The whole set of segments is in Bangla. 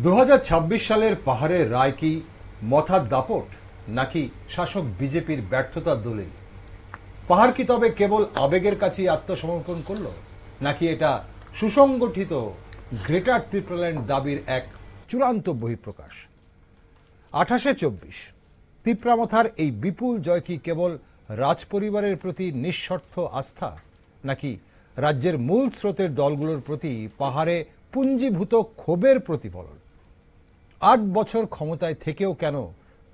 2026 সালের পাহাড়ের রায় কি মথার দাপট নাকি শাসক বিজেপির ব্যর্থতার দলিল? পাহাড় কি তবে কেবল আবেগের কাছেই আত্মসমর্পণ করলো, নাকি এটা সুসংগঠিত গ্রেটার ত্রিপুরাল্যান্ড দাবির এক চূড়ান্ত বহিঃপ্রকাশ? 28-24 তিপ্রামথার এই বিপুল জয় কি কেবল রাজপরিবারের প্রতি নিঃস্বার্থ আস্থা, নাকি রাজ্যের মূল স্রোতের দলগুলোর প্রতি পাহাড়ে পুঞ্জীভূত ক্ষোভের প্রতিফলন? 8 বছর ক্ষমতায় থেকেও কেন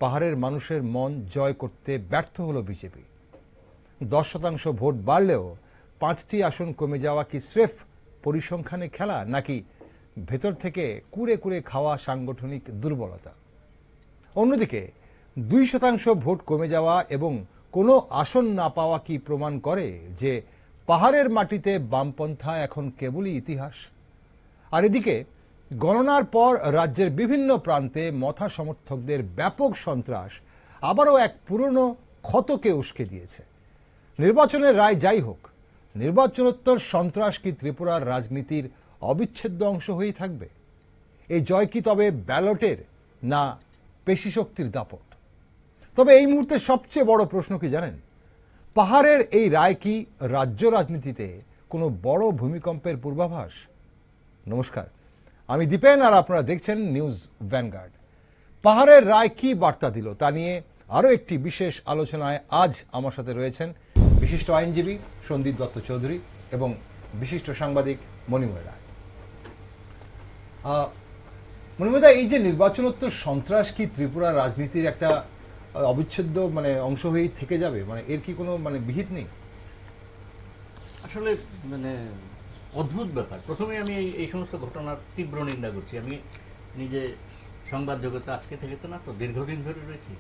পাহাড়ের মানুষের মন জয় করতে ব্যর্থ হলো বিজেপি? 10% ভোট বাড়লেও 5টি আসন কমে যাওয়া কি স্রেফ পরিসংখ্যানে খেলা, নাকি ভেতর থেকে কুরে কুরে খাওয়া সাংগঠনিক দুর্বলতা? অন্যদিকে 2% ভোট কমে যাওয়া এবং কোনো আসন না পাওয়া কি প্রমাণ করে যে পাহাড়ের মাটিতে বামপন্থা এখন কেবলই ইতিহাস? আর এদিকে গণনার পর রাজ্যের বিভিন্ন প্রান্তে মথা সমর্থকদের ব্যাপক সন্ত্রাস আবারও এক পুরনো ক্ষতকে উস্কে দিয়েছে। নির্বাচনের রায় যাই হোক, নির্বাচনোত্তর সন্ত্রাস কি ত্রিপুরার রাজনীতির অবিচ্ছেদ্য অংশ হয়েই থাকবে? এই জয় কি তবে ব্যালটের না পেশি শক্তির দাপট? তবে এই মুহূর্তে সবচেয়ে বড় প্রশ্ন কি জানেন? পাহাড়ের এই রায় কি রাজ্য রাজনীতিতে কোনো বড় ভূমিকম্পের পূর্বাভাস? নমস্কার, আমি দীপেন আর আপনারা দেখছেন নিউজ ভ্যানগার্ড। পাহাড়ের রায় কি বার্তা দিল তা নিয়ে আরো একটি বিশেষ আলোচনায় আজ আমার সাথে রয়েছেন বিশিষ্ট আইনজীবী সন্দীপ দত্ত চৌধুরী এবং বিশিষ্ট সাংবাদিক মণিময় রায়। মণিময় দা, এই যে নির্বাচনোত্তর সন্ত্রাস কি ত্রিপুরা রাজনীতির একটা অবিচ্ছেদ্য অংশ হয়েই থেকে যাবে? এর কি কোনো বিহিত নেই? আসলে অদ্ভুত ব্যাপার। প্রথমে আমি এই সমস্ত ঘটনার তীব্র নিন্দা করছি। আমি নিজে সংবাদ জগতে আজকে থেকে তো না, তো দীর্ঘদিন ধরে রয়েছি।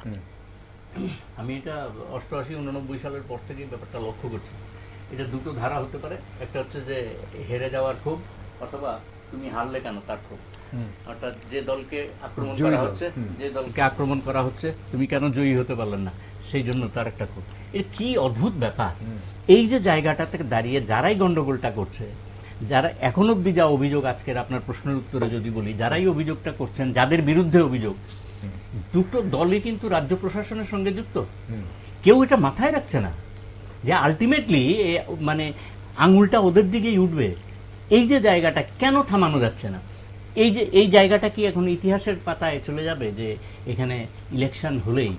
আমি এটা 88-89 সালের পর থেকে ব্যাপারটা লক্ষ্য করছি। এটা দুটো ধারা হতে পারে। একটা হচ্ছে যে হেরে যাওয়ার ক্ষোভ, অথবা তুমি হারলে কেন তার ক্ষোভ। অর্থাৎ যে দলকে আক্রমণ করা হচ্ছে তুমি কেন জয়ী হতে পারলেন না, সেই জন্য তার একটা ক্ষোভ। এর কি অদ্ভুত ব্যাপার! এই যে জায়গাটা থেকে দাঁড়িয়ে যারাই গন্ডগোলটা করছে, যারা এখন অব্দি যা অভিযোগ, আজকের আপনার প্রশ্নের উত্তরে যদি বলি, যারাই অভিযোগটা করছেন, যাদের বিরুদ্ধে অভিযোগ, দুটো দলই কিন্তু রাজ্য প্রশাসনের সঙ্গে যুক্ত। কেউ এটা মাথায় রাখছে না যে আলটিমেটলি আঙুলটা ওদের দিকেই উঠবে। এই যে জায়গাটা কেন থামানো যাচ্ছে না? এই জায়গাটা কি এখন ইতিহাসের পাতায় চলে যাবে যে এখানে ইলেকশন হলেই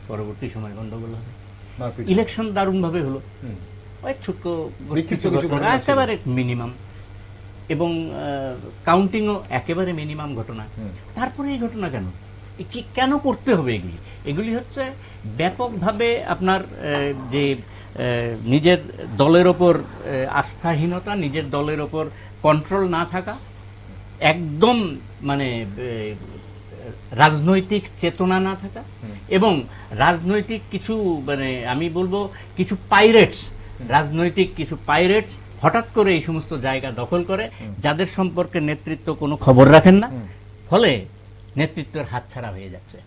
পরবর্তী সময় গন্ডগোল হবে? ইলেকশন দারুণভাবে হলো, ছোট্ট একেবারে মিনিমাম, এবং কাউন্টিংও একেবারে মিনিমাম ঘটনা। তারপরে এই ঘটনা কেন? কেন করতে হবে এগুলি? এগুলি হচ্ছে ব্যাপকভাবে আপনার যে নিজের দলের ওপর আস্থাহীনতা, নিজের দলের ওপর কন্ট্রোল না থাকা, একদম রাজনৈতিক চেতনা না থাকা, এবং রাজনৈতিক কিছু আমি বলবো কিছু পাইরেটস, রাজনৈতিক কিছু পাইরেটস হঠাৎ করে এই সমস্ত জায়গা দখল করে, যাদের সম্পর্কে নেতৃত্ব কোনো খবর রাখেন না, ফলে নেতৃত্বের হাতছাড়া হয়ে যাচ্ছে।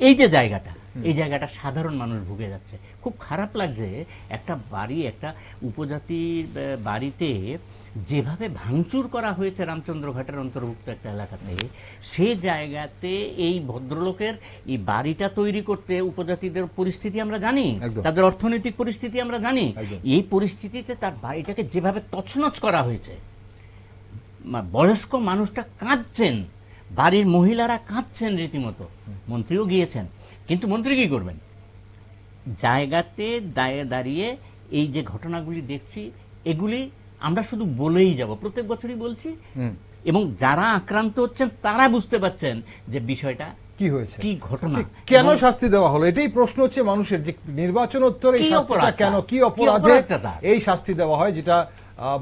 এই যে জায়গাটা, এই জায়গাটা সাধারণ মানুষ ভুগে যাচ্ছে। খুব খারাপ লাগছে, একটা বাড়ি, একটা উপজাতির বাড়িতে যেভাবে ভাঙচুর করা হয়েছে রামচন্দ্র ঘাটের অন্তর্ভুক্ত একটা এলাকাতে, সে জায়গাতে এই ভদ্রলোকের এই বাড়িটা তৈরি করতে উপজাতিদের পরিস্থিতি আমরা জানি, তাদের অর্থনৈতিক পরিস্থিতি আমরা জানি। এই পরিস্থিতিতে তার বাড়িটাকে যেভাবে তছনছ করা হয়েছে, বয়স্ক মানুষটা কাঁদছেন, বাড়ির মহিলারা কাঁদছেন রীতিমতো। মন্ত্রীও গিয়েছেন, কিন্তু মন্ত্রী কি করবেন? জায়গাতে দাঁড়িয়ে এই যে ঘটনাগুলি দেখছি, এগুলি আমরা শুধু বলেই যাব, প্রত্যেক বছরই বলছি, এবং যারা আক্রান্ত হচ্ছেন তারা বুঝতে পারছেন যে বিষয়টা কি হয়েছে, কি ঘটনা, কেন শাস্তি দেওয়া হলো। এটাই প্রশ্ন হচ্ছে মানুষের, যে নির্বাচনোত্তর এই শাস্তিটা কেন, কি অপরাধে এই শাস্তি দেওয়া হয়, যেটা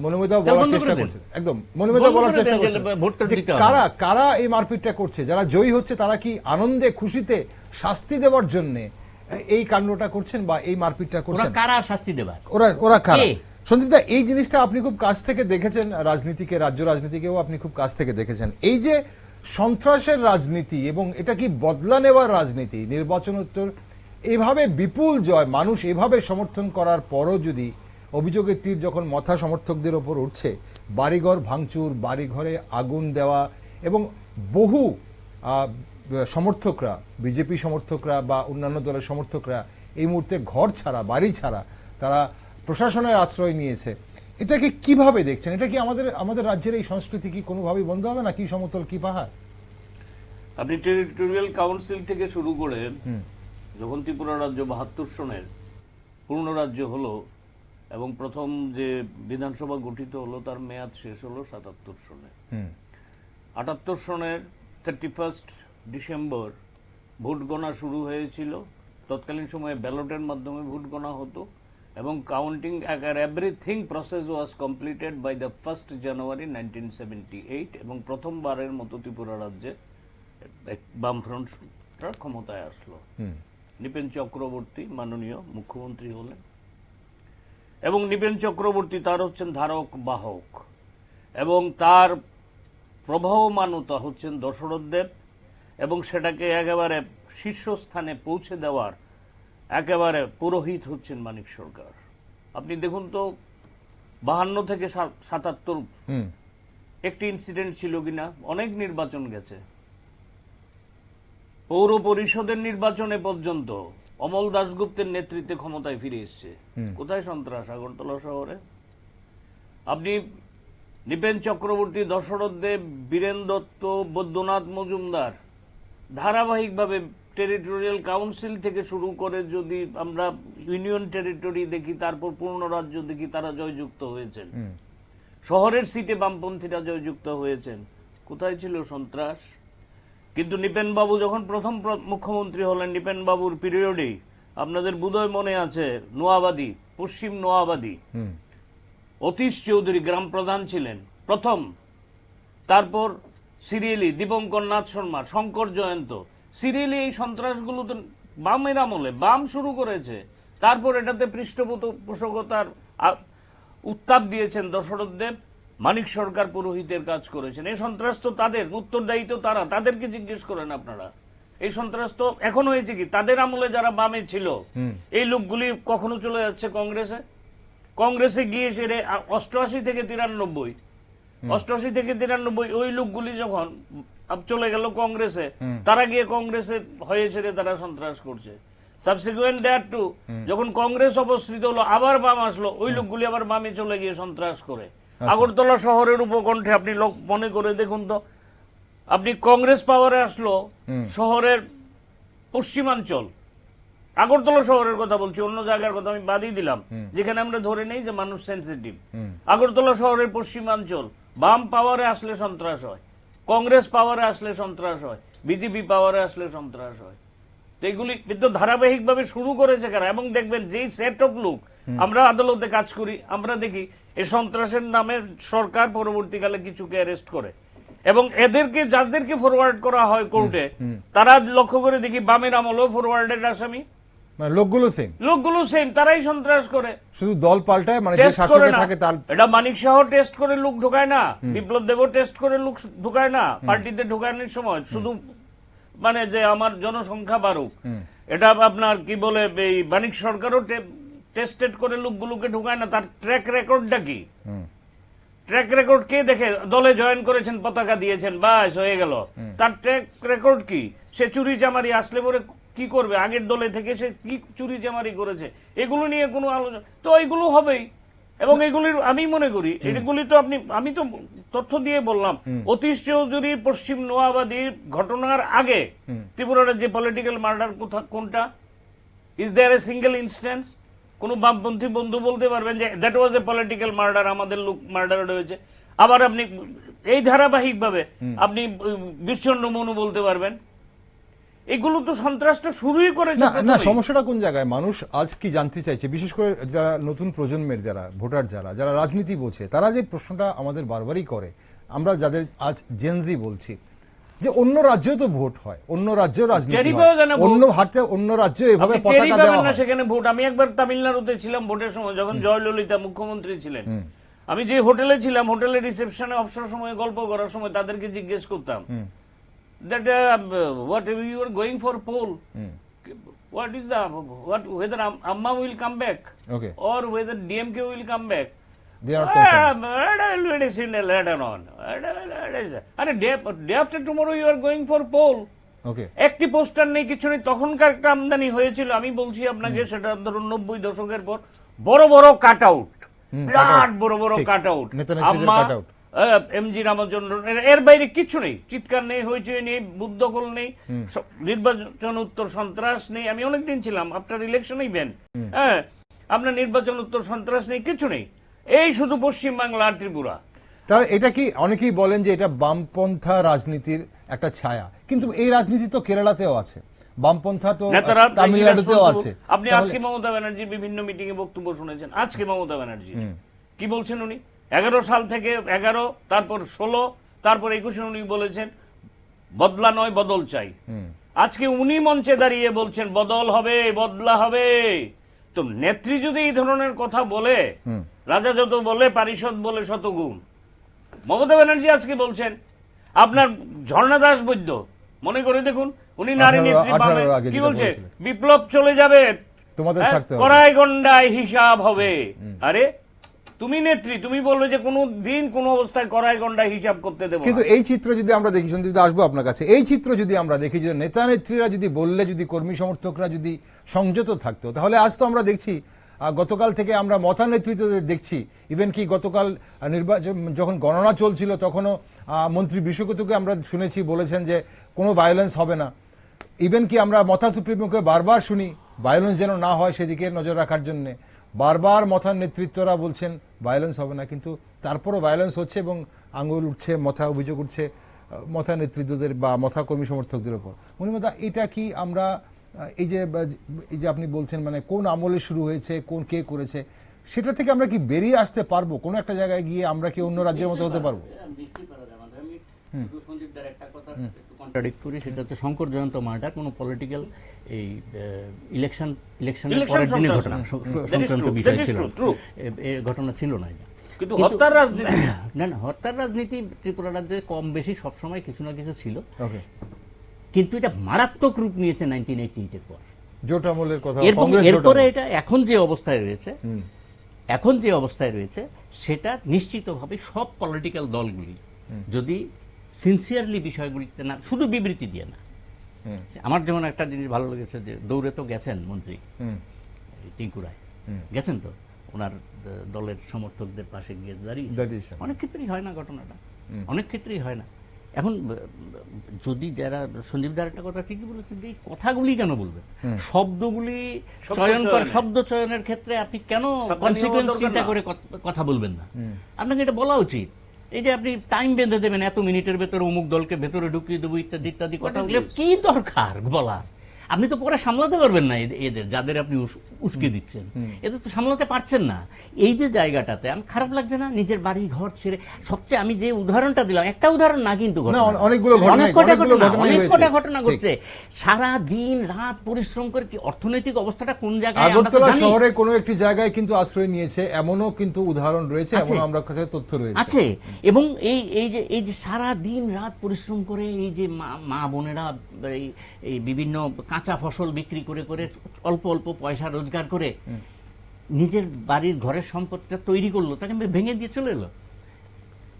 মনোমেদা বলার চেষ্টা করছে। একদম মনোমেদা বলার চেষ্টা করছে কারা এই মারপিটটা করছে, যারা জয়ী হচ্ছে তারা কি আনন্দে খুশিতে শাস্তি দেওয়ার জন্য এই কাণ্ডটা করছেন বা এই মারপিটটা করছেন? কারা শাস্তি দেবার? ওরা কারা? সন্দীপ দা, এই জিনিসটা আপনি খুব কাছ থেকে দেখেছেন, রাজনীতিকে, রাজ্য রাজনীতিকেও আপনি খুব কাছ থেকে দেখেছেন। এই যে সন্ত্রাসের রাজনীতি এবং এটা কি বদলা নেওয়ার রাজনীতি, নির্বাচনোত্তর এভাবে বিপুল জয়, মানুষ এভাবে সমর্থন করার পরও যদি অভিযোগের তীর যখন মথা সমর্থকদের ওপর উঠছে, বাড়িঘর ভাঙচুর, বাড়িঘরে আগুন দেওয়া এবং বহু সমর্থকরা, বিজেপি সমর্থকরা বা অন্যান্য দলের সমর্থকরা এই মুহূর্তে ঘর ছাড়া, বাড়ি ছাড়া, তারা প্রশাসনের আশ্রয় নিয়েছে। এটাকে কিভাবে দেখছেন? এটা কি আমাদের রাজ্যের এই সংস্কৃতি কি কোনোভাবেই বন্ধ হবে না? কি সমতল কি পাহাড়? আপনি টেরিটোরিয়াল কাউন্সিল থেকে শুরু করে যখন ত্রিপুরা রাজ্য ৭২ সনের পূর্ণ রাজ্য হলো এবং প্রথম যে বিধানসভা গঠিত হলো তার মেয়াদ শেষ হলো ৭৭ সনে। ৭৮ সনের 31 ডিসেম্বর ভোট গণনা শুরু হয়েছিল। তৎকালীন সময়ে ব্যালটের মাধ্যমে ভোট গণনা হতো এবং counting everything process was completed by the 1 January 1978 এবং প্রথমবারের মতো ত্রিপুরা রাজ্যে বামফ্রন্টরা ক্ষমতায় আসলো। নৃপেন চক্রবর্তী মাননীয় মুখ্যমন্ত্রী হলেন এবং নৃপেন চক্রবর্তী তার হচ্ছেন ধারক বাহক এবং তার প্রবাহমানতা হচ্ছেন দশরথ দেব এবং সেটাকে একেবারে শীর্ষস্থানে পৌঁছে দেওয়ার একেবারে পুরোহিত হচ্ছেন মানিক সরকার। আপনি দেখুন তো 52 থেকে 77 একটি ইনসিডেন্ট ছিল কিনা? অনেক নির্বাচন গেছে, পৌর পরিষদের নির্বাচনে পর্যন্ত অমল দাশগুপ্তের নেতৃত্বে ক্ষমতায় ফিরে এসছে। কোথায় সন্ত্রাস? আগরতলা শহরে। আপনি নৃপেন চক্রবর্তী, দশরথ দেব, বীরেন দত্ত, বৈদ্যনাথ মজুমদার ধারাবাহিকভাবে টেরিটোরিয়াল কাউন্সিল থেকে শুরু করে যদি আমরা ইউনিয়ন টেরিটরি দেখি, তারপর পূর্ণ রাজ্য দেখি, তারা জয়যুক্ত হয়েছেন। শহরের সিটে বামপন্থীরা জয়যুক্ত হয়েছেন। কোথায় ছিল সন্ত্রাস? কিন্তু নৃপেন বাবু যখন প্রথম মুখ্যমন্ত্রী হলেন, নৃপেন বাবুর পিরিয়ডে আপনাদের বোধহয় মনে আছে, নোয়াবাদী, পশ্চিম নোয়াবাদী অতীশ চৌধুরী গ্রাম প্রধান ছিলেন প্রথম। তারপর সিরিয়ালি দীপঙ্কর নাথ শর্মা, শঙ্কর জয়ন্ত, সিরিয়ালি এই সন্ত্রাসগুলো তো বামের আমলে বাম শুরু করেছে। তারপর এটাতে পৃষ্ঠপোষকতার উত্তাপ দিয়েছেন দশরথ দেব, মানিক সরকার পুরোহিতের কাজ করেছেন। এই সন্ত্রাস তো তাদের, উত্তরদায়ী তো তারা, তাদেরকে জিজ্ঞেস করেন আপনারা। এই সন্ত্রাস তো এখন হয়েছে কি? তাদের আমলে যারা বামে ছিল এই লোকগুলি কখনো চলে যাচ্ছে কংগ্রেসে, কংগ্রেসে গিয়ে সেরে 88 থেকে 93 ওই লোকগুলি যখন চলে গেল কংগ্রেসে, তারা গিয়ে কংগ্রেসে হয়ে ছেড়ে তারা সন্ত্রাস করছে। সাবসিকুয়েন্ট দ্যাট টু যখন কংগ্রেস অবস্থিত হলো, আবার বাম আসলো, ওই লোকগুলি আবার বামে চলে গিয়ে সন্ত্রাস করে। আগরতলা শহরের উপকণ্ঠে আপনি লোক মনে করে দেখুন তো, আপনি কংগ্রেস পাওয়ারে আসলো শহরের পশ্চিমাঞ্চল, আগরতলা শহরের কথা বলছি, অন্য জায়গার কথা আমি বাদই দিলাম, যেখানে আমরা ধরে নেই যে মানুষ সেন্সিটিভ। আগরতলা শহরের পশ্চিমাঞ্চল বাম পাওয়ারে আসলে সন্ত্রাস হয়, কংগ্রেস পাওয়ারে আসলে সন্ত্রাস হয়, বিজেপি পাওয়ারে আসলে সন্ত্রাস হয়। তো এগুলি কিন্তু ধারাবাহিকভাবে শুরু করেছে কারা? এবং দেখবেন যেই সেট অফ লোক, আমরা আদালতে কাজ করি, আমরা দেখি এই সন্ত্রাসের নামে সরকার পরবর্তীকালে কিছুকে অ্যারেস্ট করে এবং এদেরকে যাদেরকে ফরওয়ার্ড করা হয় কোর্টে, তারা লক্ষ্য করে দেখি বামের আমলেও ফরওয়ার্ডের আসামি, লোকগুলো সেম, তারাই সন্ত্রাস করে, শুধু দল পাল্টায়, মানে যে শাসকে থাকে তার। এটা মানিক শাহ টেস্ট করে লোক ঢোকায় না, বিপ্লব দেবও টেস্ট করে লোক ঢোকায় না পার্টিতে ঢোকানোর সময়, শুধু মানে যে আমার জনসংখ্যা বাড়ুক, এটা আপনার কি বলে এই মানিক সরকারও টেস্টেড করে লোকগুলোকে ঢোকায় না। তার ট্র্যাক রেকর্ডটা কি? ট্র্যাক রেকর্ড কে দেখে? দলে জয়েন করেছেন, পতাকা দিয়েছেন, বাস হয়ে গেল। তার ট্র্যাক রেকর্ড কি? সে চুরি চামারি আসলে পরে কি করবে? আগের দলে থেকে সে কি চুরি চামারি করেছে? এগুলো নিয়ে কোনো আলোচনা তো এগুলো হবেই। এবং এগুলির আমি মনে করি এগুলি তো আমি তো তথ্য দিয়ে বললাম, অতীশ চৌধুরী পশ্চিম নোয়াবাদী ঘটনার আগে ত্রিপুরার যে পলিটিক্যাল মার্ডার কোনটা? Is there a single instance? কোন বামপন্থী বন্ধু বলতে পারবেন যে that was a political murder, আমাদের লোক মার্ডার হয়েছে? আবার আপনি এই ধারাবাহিকভাবে আপনি বিচ্ছন্ন মনু বলতে পারবেন। এগুলো তো সন্ত্রাসটা শুরুই করেছে না। সমস্যাটা কোন জায়গায়? মানুষ আজ কি জানতে চাইছে, বিশেষ করে যারা নতুন প্রজন্মের যারা ভোটার, যারা রাজনীতি বোঝে, তারা যে প্রশ্নটা আমাদের বারবারই করে, আমরা যাদের আজ জেনজি বলছি, যে অন্য রাজ্যেও তো ভোট হয়, অন্য রাজ্যেও রাজনীতি হয়, অন্য হাতে অন্য রাজ্যে এভাবে পতাকা দেওয়া হয়, সেখানে ভোট। আমি একবার তামিলনাড়ুতে ছিলাম ভোটের সময়, যখন জয়ললিতা মুখ্যমন্ত্রী ছিলেন, আমি যে হোটেলে ছিলাম, হোটেলের রিসেপশনে অবসর সময় গল্প করার সময় তাদেরকে জিজ্ঞেস করতাম that what you are going for poll, what is the whether Amma will come back, or whether DMK will come back. They are not concerned. It is in later on. আরে day after tomorrow you are going for poll. Okay, একটি পোস্টার নেই, কিছু নেই। তখনকার একটা আমদানি হয়েছিল, আমি বলছি আপনাকে, সেটা ধরুন 90 দশকের পর, বড় বড় কাট আউট, বিরাট বড় বড় ঠিক। কাট আউট, নেতা-নেত্রীদের cut out। এমজি রামচন্দ্র, এর বাইরে কিছু নেই। চিৎকার নেই, হইচই নেই, বুদ্ধকল নেই, নির্বাচন উত্তর সন্ত্রাস নেই। আমি অনেকদিন ছিলাম আফটার ইলেকশন ইভেন্ট, হ্যাঁ, আপনার নির্বাচন উত্তর সন্ত্রাস নেই, কিছু নেই। এই শুধু পশ্চিম বাংলা আর ত্রিপুরা। তাহলে এটা কি, অনেকেই বলেন যে এটা বামপন্থা রাজনীতির একটা ছায়া, কিন্তু এই রাজনীতি তো কেরালাতেও আছে, বামপন্থা তো নেতারা তামিলনাড়ুতেও আছে। আপনি আজকে মমতা ব্যানার্জি বিভিন্ন মিটিং এ বক্তব্য শুনেছেন। আজকে মমতা ব্যানার্জি কি বলছেন, উনি 11 সাল থেকে 11, তারপর 16, তারপর 21 উনি বলেছেন বদলা নয় বদল চাই। আজকে উনি মঞ্চে দাঁড়িয়ে বলছেন বদল হবে, বদলা হবে। তো নেত্রী যদি এই ধরনের কথা বলে, রাজা যত বলে পারিষদ বলে শতগুণ। মমতা ব্যানার্জি আজকে বলছেন, আপনার ঝর্ণা দাস বৈদ্য, মনে করে দেখুন, উনি নারী নেত্রী, কি বলছে, বিপ্লব চলে যাবে, তোমাদের থাকতে হবে, কড়াইগন্ডায় হিসাব হবে। আরে তুমি নেত্রী, তুমি বলবে যে কোনো দিন কোনো অবস্থায় কড়াইগন্ডায় হিসাব করতে দেবো। কিন্তু এই চিত্র যদি আমরা দেখি, সন্দীপ দা, আসবো আপনার কাছে, এই চিত্র যদি আমরা দেখি, যে নেতা নেত্রীরা যদি বললে, যদি কর্মী সমর্থকরা যদি সংযত থাকতো, তাহলে আজ তো আমরা দেখছি, গতকাল থেকে আমরা মথা নেতৃত্বদের দেখছি। ইভেন কি গতকাল নির্বাচন যখন গণনা চলছিল, তখনও মন্ত্রী বিশ্বকতুকে আমরা শুনেছি বলেছেন যে কোনো ভায়োলেন্স হবে না। ইভেন কি আমরা মথা সুপ্রিমোকে বারবার শুনি ভায়োলেন্স যেন না হয় সেদিকে নজর রাখার জন্য, বারবার মথার নেতৃত্বরা বলছেন ভায়োলেন্স হবে না, কিন্তু তারপরও ভায়োলেন্স হচ্ছে এবং আঙুল উঠছে, মথা অভিযোগ উঠছে মথা নেতৃত্বদের বা মথা কর্মী সমর্থকদের উপর। মনিমদা, এটা কি আমরা এই যে আপনি বলছেন, মানে কোন আমলে শুরু হয়েছে, কোন কে করেছে, সেটা থেকে আমরা কি বেরিয়ে আসতে পারবো? কোন একটা জায়গায় গিয়ে আমরা কি অন্য রাজ্যের মতো হতে পারবো? সেটা হচ্ছে শঙ্কর জয়ন্ত মার্ডার কোনো পলিটিক্যাল এই ইলেকশনের পরের দিনের ঘটনা, সংক্রান্ত বিষয় ছিল, এর ঘটনা ছিল না। কিন্তু হত্যার রাজনীতি, না না, হত্যার রাজনীতি ত্রিপুরা রাজ্যে কম বেশি সবসময় কিছু না কিছু ছিল, কিন্তু এটা মারাত্মক রূপ নিয়েছে 1988 এর পর, জোট আমলের কথা। এরপরে এটা এখন যে অবস্থায় রয়েছে সেটা নিশ্চিতভাবে সব পলিটিক্যাল দলগুলি যদি সিনসিয়ারলি বিষয়গুলিতে না, শুধু বিবৃতি দিয়ে না। আমার যেমন একটা জিনিস ভালো লেগেছে, যে দৌড়ে তো গেছেন মন্ত্রী টিঙ্কুরায়, গেছেন তো ওনার দলের সমর্থকদের পাশে গিয়ে দাঁড়িয়ে। অনেক ক্ষেত্রেই হয় না ঘটনাটা, অনেক ক্ষেত্রেই হয় না। এখন যদি যারা, সঞ্জীব দার একটা কথা ঠিকই বলেছেন, যে এই কথাগুলি কেন বলবেন, শব্দগুলি চয়ন করে, শব্দ চয়নের ক্ষেত্রে আপনি কেন কনসিকুয়েন্স চিন্তা করে কথা বলবেন না? আপনাকে এটা বলা উচিত। এই যে আপনি টাইম বেঁধে দেবেন, এত মিনিটের ভেতরে অমুক দলকে ভেতরে ঢুকিয়ে দেবো ইত্যাদি ইত্যাদি কথা বলে কি দরকার বলার? আপনি তো পরে সামলাতে পারবেন না এদের, যাদের আপনি উস্কে দিচ্ছেন, এদের তো সামলাতে পারছেন না। এই যে জায়গাটাতে আমি, খারাপ লাগছে না নিজের বাড়ি ঘর ছেড়ে? সবচেয়ে আমি যে উদাহরণটা দিলাম, একটা উদাহরণ না, কিন্তু অনেক কটা ঘটনা ঘটছে। সারা দিন রাত পরিশ্রম করে, কি অর্থনৈতিক অবস্থাটা কোন জায়গায়? আগরতলা শহরে কোনো একটি জায়গায় কিন্তু আশ্রয় নিয়েছে, এমও কিন্তু উদাহরণ রয়েছে, এমন আমরা কাছে তথ্য রয়েছে আছে। এবং এই যে সারা দিন রাত পরিশ্রম করে এই যে মা বোনেরা এই বিভিন্ন কাঁচা ফসল বিক্রি করে করে অল্প অল্প পয়সা রোজগার করে নিজের বাড়ির ঘরের সম্পত্তিটা তৈরি করলো, তাকে ভেঙে দিয়ে চলে এলো,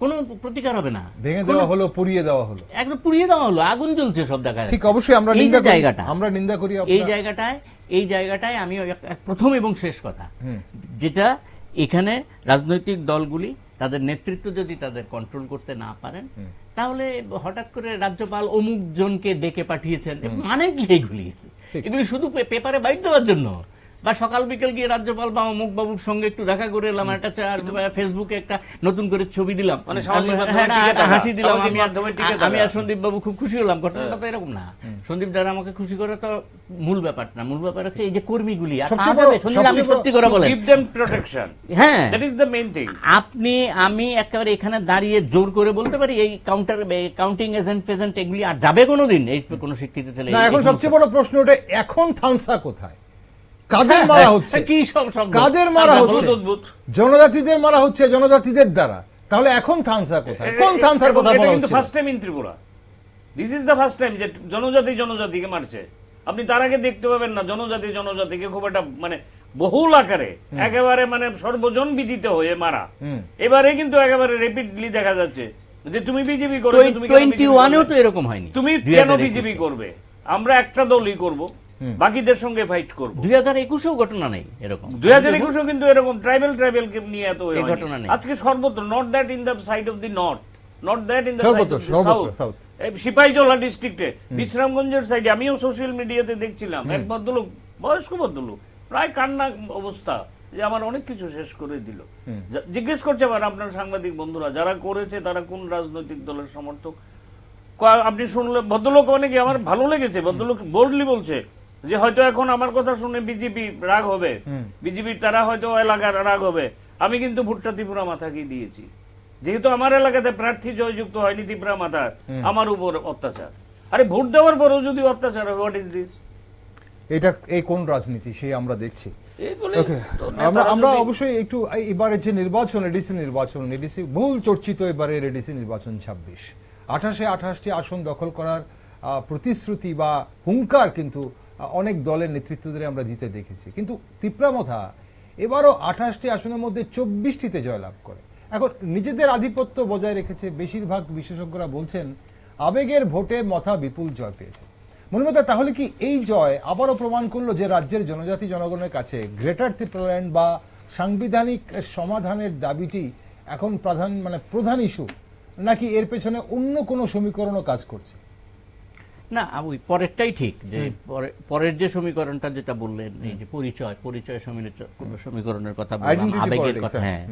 কোনো প্রতিকার হবে না। ভেঙে দেওয়া হলো, পুড়িয়ে দেওয়া হলো, একদম পুড়িয়ে দেওয়া হলো, আগুন জ্বলছে সব জায়গায়। ঠিক, অবশ্যই আমরা নিন্দা করি এই জায়গাটায় আমি প্রথম এবং শেষ কথা, যেটা এখানে রাজনৈতিক দলগুলি তাদের নেতৃত্ব যদি তাদের কন্ট্রোল করতে না পারেন, তাহলে হঠাৎ করে রাজ্যপাল অমুক জনকে ডেকে পাঠিয়েছেন, মানে কি এগুলি শুধু পেপারে বাইট দেওয়ার জন্য, বা সকাল বিকেল গিয়ে রাজ্যপাল বা অমুক বাবুর সঙ্গে একটু দেখা করে এলাম, একটা ফেসবুকে একটা নতুন করে ছবি দিলাম, হাসি দিলাম, আমি আর সন্দীপ বাবু খুব খুশি হলাম। ঘটনাটা তো এরকম না। সন্দীপ দ্বারা আমাকে খুশি করে তো মূল ব্যাপারটা না, মূল ব্যাপার হচ্ছে এই যে কর্মীগুলি, আমি সত্যি করে বলেন, হ্যাঁ, আমি একেবারে এখানে দাঁড়িয়ে জোর করে বলতে পারি এই কাউন্টিং এজেন্ট ফেজেন্ট এগুলি আর যাবে কোনোদিন এই কোনো শিক্ষিত ছেলে? এখন সবচেয়ে বড় প্রশ্ন ওটা, এখন থানসা কোথায়? কাদের মারা হচ্ছে? কি সব কাদের মারা হচ্ছে? জনজাতিদের মারা হচ্ছে, জনজাতিদের দ্বারা। তাহলে এখন থানসা কোথায়? কোন থানসার কথা বলা হচ্ছে? First time in Tripura, this is the first time যে জনজাতিকে মারছে। আপনি তার আগে দেখতে পাবেন না জনজাতিকে খুব একটা, মানে বহুল আকারে একেবারে মানে সর্বজন বিদিত হয়ে মারা। হুম। এবারে কিন্তু একেবারে রেপিডলি দেখা যাচ্ছে যে তুমি বিজেপি করবে, তুমি কেন BJP 21-এও তো করবে? এরকম হয়নি। তুমি কেন বিজেপি করবে? আমরা একটা দলই করব, বাকিদের সঙ্গে ফাইট করব। 2021-এও ঘটনা নেই এরকম। 2021 কিন্তু এরকম ট্রাইবেল কে নিয়ে এত এই ঘটনা নেই। আজকে সর্বত্র, not that in the side of the north, not that in the সর্বত্র, সর্বত্র, সাউথ। south। সিপাহীজলা ডিস্ট্রিক্টে বিশ্রামগঞ্জের সাইডে আমিও সোশ্যাল মিডিয়াতে দেখছিলাম, এক ভদ্রলোক, বয়স্ক ভদ্রলোক, প্রায় কান্না অবস্থা, যে আমার অনেক কিছু শেষ করে দিল। জিজ্ঞেস করছে আবার আপনার সাংবাদিক বন্ধুরা যারা করেছে তারা কোন রাজনৈতিক দলের সমর্থক। আপনি শুনলে ভদ্রলোক, অনেকে আমার ভালো লেগেছে, ভদ্রলোক বোল্ডলি বলছে যে হয়তো এখন আমার কথা শুনে বিজেপি রাগ হবে, বিজেপির তারা হয়তো এলাকার রাগ হবে, আমি কিন্তু ভুট্টা ত্রিপুরা মাথাকে দিয়েছি, যেহেতু আমার এলাকাতে প্রার্থী জয়যুক্ত হয়নি ত্রিপুরা মাথার, আমার উপর অত্যাচার। আরে ভোট দেওয়ার পরেও যদি অত্যাচার হয়, হোয়াট ইজ দিস? এটা এই কোন রাজনীতি সেই আমরা দেখছি। এই বলে ওকে, তো আমরা নেতারা আমরা যদি- অবশ্যই একটু এবারে যে নির্বাচন, এডিসি নির্বাচন, এডিসি বহুল চর্চিত এবারের এডিসি নির্বাচন 26, 28টি আসন দখল করার প্রতিশ্রুতি বা হুঙ্কার কিন্তু অনেক দলের নেতৃত্বদের আমরা দিতে দেখেছি, কিন্তু তিপ্রামথা এবারও 28টি আসনের মধ্যে 24টিতে জয়লাভ করে। এখন নিজেদের আধিপত্য বজায় রেখেছে। বেশিরভাগ বিশেষজ্ঞরা বলছেন আবেগের ভোটে মথা বিপুল জয় পেয়েছে। মনিমতা, তাহলে কি এই জয় আবারও প্রমাণ করলো যে রাজ্যের জনজাতি জনগণের কাছে গ্রেটার ত্রিপুরাল্যান্ড বা সাংবিধানিক সমাধানের দাবিটি এখন প্রধান ইস্যু, নাকি এর পেছনে অন্য কোনো সমীকরণও কাজ করছে? না, ওই পরেরটাই ঠিক, যে পরের যে সমীকরণটা যেটা বললেন, এই যে পরিচয় সমীকরণের কথা বললাম, Identity আবেগের politics, কথা, হ্যাঁ।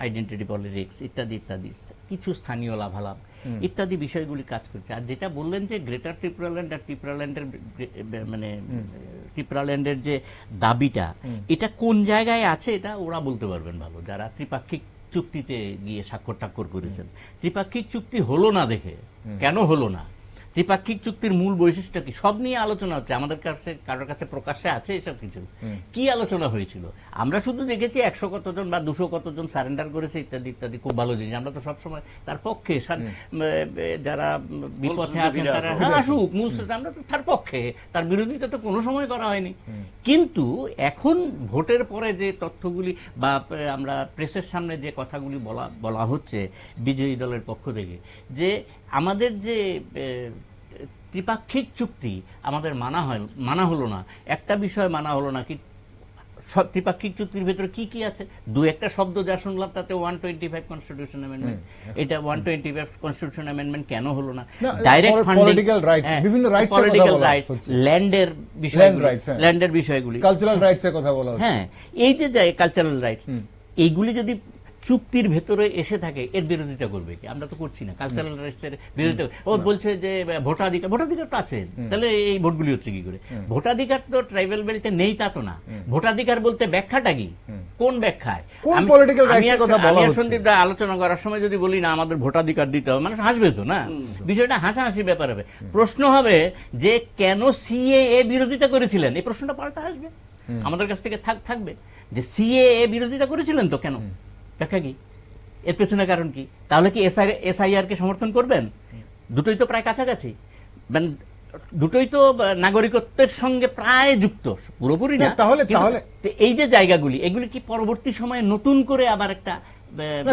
আইডেন্টিটি পলিটিক্স ইত্যাদি ইত্যাদি, কিছু স্থানীয় লাভালাভ ইত্যাদি বিষয়গুলি কাজ করছে। আর যেটা বললেন যে গ্রেটার ত্রিপুরাল্যান্ড আর ত্রিপুরাল্যান্ডের যে দাবিটা, এটা কোন জায়গায় আছে এটা ওরা বলতে পারবেন ভালো, যারা ত্রিপাক্ষিক চুক্তিতে গিয়ে স্বাক্ষর করেছেন। ত্রিপাক্ষিক চুক্তি হলো না দেখে, কেন হলো না, ত্রিপাক্ষিক চুক্তির মূল বৈশিষ্ট্য কি, সব নিয়ে আলোচনা হচ্ছে। আমাদের কাছে কারোর কাছে প্রকাশ্যে আছে এসব কিছু? কি আলোচনা হয়েছিল? আমরা শুধু দেখেছি 100 কতজন বা 200 কতজন সারেন্ডার করেছে ইত্যাদি ইত্যাদি, খুব ভালো জিনিস। আমরা তো সবসময় তার পক্ষে, যারা বিপক্ষে আছেন তারা আসুক, মূল আমরা তো তার পক্ষে, তার বিরোধিতা তো কোনো সময় করা হয়নি। কিন্তু এখন ভোটের পরে যে তথ্যগুলি বা আমরা প্রেসের সামনে যে কথাগুলি বলা হচ্ছে বিজয়ী দলের পক্ষ থেকে, যে আমাদের যে ত্রিপাক্ষিক চুক্তি আমাদের মানা হলো না, একটা বিষয় মানা হলো না, কি সব ত্রিপাক্ষিক চুক্তির ভেতরে কি কি আছে, দু একটা শব্দ যা শুনলাম তাতে 125 কনস্টিটিউশন অ্যামেন্ডমেন্ট, এটা 125 কনস্টিটিউশন অ্যামেন্ডমেন্ট কেন হলো না? ডাইরেক্ট ফান্ডিং, পলিটিক্যাল রাইটস, বিভিন্ন রাইটস এর কথা পলিটিক্যাল বলা রাইটস, হচ্ছে, ল্যান্ডের বিষয়গুলি, কালচারাল রাইটস এর কথা বলা হচ্ছে। হ্যাঁ, এই যে কালচারাল রাইটস, এইগুলি যদি চুক্তির ভেতরে এসে থাকে, এর বিরোধিতা করবে কি? আমরা তো করছি না কালচারাল রাইটসের বিরোধিতা। ও বলছে যে ভোটাধিকার তো আছে, তাহলে এই ভোটগুলি হচ্ছে কি করে? ভোটাধিকার তো ট্রাইবাল বেল্টে নেই তা তো না। ভোটাধিকার বলতে ব্যাখ্যাটা কি, কোন ব্যাখ্যায়? কোন পলিটিক্যাল রাইটস এর কথা বলা হচ্ছে? সন্দীপ আলোচনা করার সময় যদি বলি না আমাদের ভোটাধিকার দিতে হবে, মানুষ হাসবে তো না, বিষয়টা হাসাহাসি ব্যাপার হবে। প্রশ্ন হবে যে কেন সিএএ বিরোধিতা করেছিলেন, এই প্রশ্নটা পাল্টা আসবে আমাদের কাছ থেকে, থাকবে যে সিএএ বিরোধিতা করেছিলেন তো কেন, ব্যাখ্যা কি, এর পেছনে কারণ কি? তাহলে কি এসআইআর কে সমর্থন করবেন? দুটোই তো প্রায় কাছাকাছি, দুটোই তো নাগরিকত্বের সঙ্গে প্রায় যুক্ত, পুরোপুরি না। তাহলে এই যে জায়গাগুলি, এগুলি কি পরবর্তী সময়ে নতুন করে আবার একটা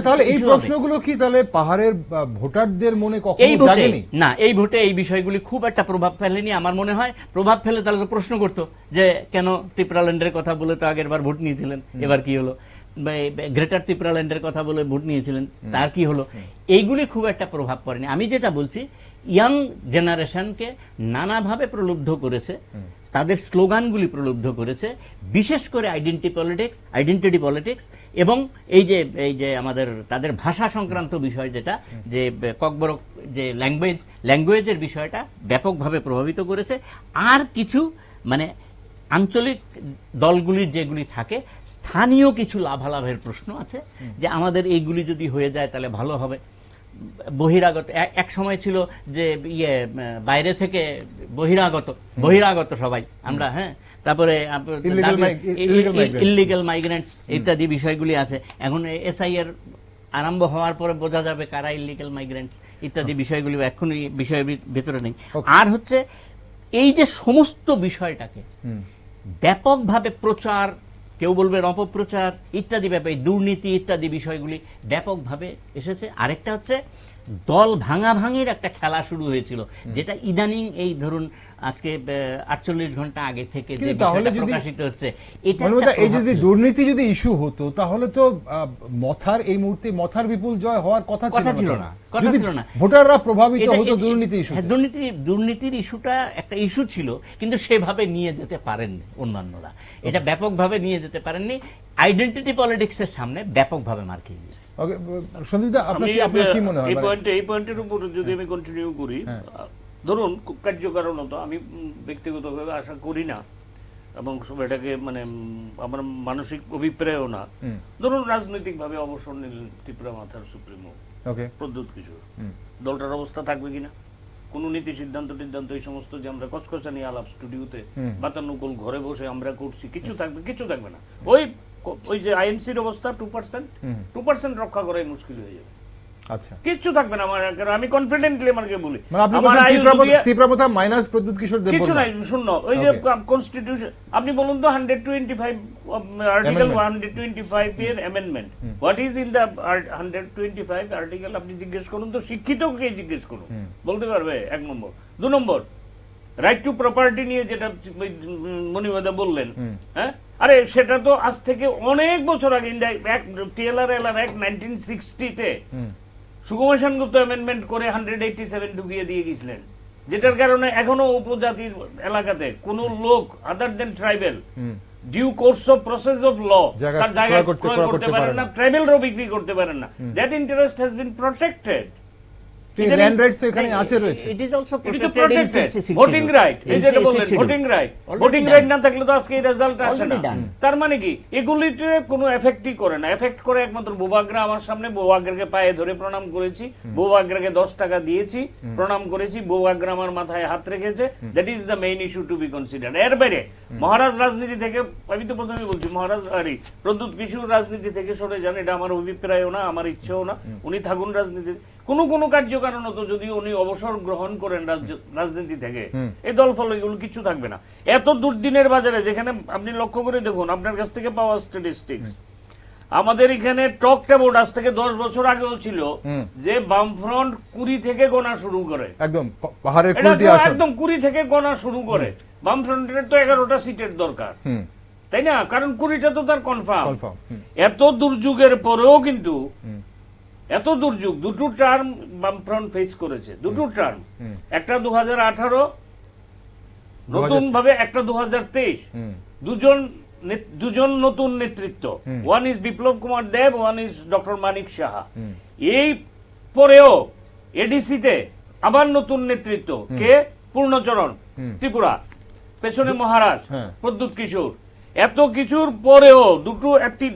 তাহলে এই প্রশ্নগুলো কি তাহলে পাহাড়ের ভোটারদের মনে কখনো জাগেনি? না, এই ভোটে এই বিষয়গুলি খুব একটা প্রভাব ফেলেনি আমার মনে হয়। প্রভাব ফেলে তাহলে তো প্রশ্ন করতো যে কেন ত্রিপুরাল্যান্ডের কথা বলে তো আগের বার ভোট নিয়েছিলেন, এবার কি হলো? গ্রেটার ত্রিপুরাল্যান্ডের কথা বলে ভোট নিয়েছিলেন, তার কি হলো? এইগুলি খুব একটা প্রভাব পড়েনি। আমি যেটা বলছি, ইয়াং জেনারেশনকে নানাভাবে প্রলুব্ধ করেছে, তাদের স্লোগানগুলি প্রলুব্ধ করেছে, বিশেষ করে আইডেন্টিটি পলিটিক্স এবং এই যে আমাদের তাদের ভাষা সংক্রান্ত বিষয়, যেটা যে ককবরক যে ল্যাঙ্গুয়েজের বিষয়টা ব্যাপকভাবে প্রভাবিত করেছে। আর কিছু আঞ্চলিক দলগুলির যেগুলি থাকে, স্থানীয় কিছু লাভালাভের প্রশ্ন আছে, যে আমাদের এইগুলি যদি হয়ে যায় তাহলে ভালো হবে। বহিরাগত এক সময় ছিল যে বাইরে থেকে বহিরাগত সবাই আমরা, হ্যাঁ, তারপরে ইলিগাল মাইগ্রেন্টস ইত্যাদি বিষয়গুলি আছে। এখন এসআইআর আরম্ভ হওয়ার পরে বোঝা যাবে কারা ইলিগাল মাইগ্রেন্টস ইত্যাদি বিষয়গুলি এখনই বিষয়ের ভেতরে নেই। আর হচ্ছে এই যে সমস্ত বিষয়টাকে ব্যাপকভাবে প্রচার কেউ বলবেন অপপ্রচার ইত্যাদি ব্যাপারে, দুর্নীতি ইত্যাদি বিষয়গুলি ব্যাপকভাবে এসেছে। আরেকটা হচ্ছে দল ভাঙাভাঙির একটা খেলা শুরু হয়েছিল, যেটা ইদানিং এই ধরুন আজকে 48 ঘন্টা আগে থেকে যে বিষয়টা প্রকাশিত হচ্ছে, এটা এই যদি দুর্নীতি যদি ইস্যু হতো তাহলে তো মথার এই মুহূর্তে মথার বিপুল জয় হওয়ার কথা ছিল না। ভোটাররা প্রভাবিত হতো দুর্নীতি ইস্যু। দুর্নীতির ইস্যুটা একটা ইস্যু ছিল, কিন্তু সেভাবে নিয়ে যেতে পারেননি অন্যান্যরা, এটা ব্যাপকভাবে নিয়ে যেতে পারেননি। আইডেন্টিটি পলিটিক্সের সামনে ব্যাপকভাবে মার খেয়ে গিয়েছে। ওকে সন্দীপ দা, আপনার কি মনে হয় এই পয়েন্টের উপর যদি আমি কন্টিনিউ করি, ধরুন কার্যকারণত আমি ব্যক্তিগতভাবে আশা করি না এবং এটাকে মানে আমার মানসিক অভিপ্রায়ও না। ধরুন রাজনৈতিকভাবে অবসর নিলেন ত্রিপুরা মাথার সুপ্রিমো প্রদ্যুৎ কিশোর, দলটার অবস্থা থাকবে কিনা, কোন নীতি সিদ্ধান্ত এই সমস্ত যে আমরা কচকচানি আলাপ স্টুডিওতে বাতানুকূল ঘরে বসে আমরা করছি, কিছু থাকবে না। ওই যে আইএনসির অবস্থা 2% রক্ষা করাই মুশকিল হয়ে যাবে। আচ্ছা, কিছু থাকবে না। আমি কনফিডেন্টলি আমাকে বলি, মাইনাস প্রদ্যুৎ কিশোর দেব কিছু নাই, শূন্য। ওই যে কনস্টিটিউশন আপনি বলুন তো, 125 আর্টিকেল 125 এর amendment, what is in the 125 article আপনি জিজ্ঞেস করুন তো, শিক্ষিতকে জিজ্ঞেস করুন, বলতে পারবে। 1 নম্বর। 2 নম্বর, রাইট টু প্রপার্টি নিয়ে যেটা মনিবাদা বললেন, হ্যাঁ, আরে সেটা তো আজ থেকে অনেক বছর আগে টিএলআর 1960-তে সুকুমার সেনগুপ্ত অ্যামেন্ডমেন্ট করে 187 ঢুকিয়ে দিয়ে গেছিলেন, যেটার কারণে এখনো উপজাতির এলাকাতে কোন লোক other than tribal due course of process of law তার জায়গা ক্রয় করতে পারেন না, ট্রাইবেলরাও বিক্রি করতে পারেন না। That interest has been protected. Land rights এখানে আছে রয়েছে। It is also protected in 66। Voting right, এই যেটা বললেন ভোটিং রাইট না থাকলে তো আজকে এই রেজাল্ট আসে না। তার মানে কি এগুলিতে কোনো এফেক্টই করে না। এফেক্ট করে একমাত্র বোবাগ্রা। আমার সামনে বোবাগ্রাকে পায়ে ধরে প্রণাম করেছি, বোবাগ্রাকে 10 টাকা দিয়েছি, প্রণাম করেছি, বোবাগ্রা আমার মাথায় হাত রেখেছে। That is the main issue to be considered. এর বাইরে মহারাজ রাজনীতি থেকে, আমি তো প্রথমে বলছি মহারাজ প্রদ্যুৎ কিশোর রাজনীতি থেকে সরে যান, এটা আমার অভিপ্রায়ও না, আমার ইচ্ছেও না। উনি থাকুন রাজনীতি, কোনো কার্যকারণত যদি উনি অবসর গ্রহণ করেন রাজনীতি থেকে, এই দল ফল এগুলো কিছু থাকবে না। এত দুর্দিনের বাজারে, যেখানে আপনি লক্ষ্য করে দেখুন, আপনার কাছ থেকে পাওয়া স্ট্যাটিস্টিক্স, আমাদের এখানে টকটা বোর্ড আজ থেকে 10 বছর আগেও ছিল যে বামফ্রন্ট 20 থেকে গোনা শুরু করে, একদম পাহাড়ের 20 থেকে গোনা শুরু করে। বামফ্রন্টের তো 11টা সিটের দরকার, তাই না? কারণ 20টা তো তার কনফার্ম। এত দুর্যোগের পরেও কিন্তু, এত দুর্যোগ, 2টো টার্ম বামফ্রন্ট ফেস করেছে, 2টো টার্ম, একটা 2018 নতুন ভাবে, একটা 2023। দুজন নতুন নেতৃত্ব, one is Biplab Kumar Deb, one is doctor Manik Saha. এই পরেও এডিসিতে আবার নতুন নেতৃত্ব, কে? পূর্ণচরণ ত্রিপুরা, পেছনে মহারাজ প্রদ্যুৎ কিশোর। এত কিছুর পরেও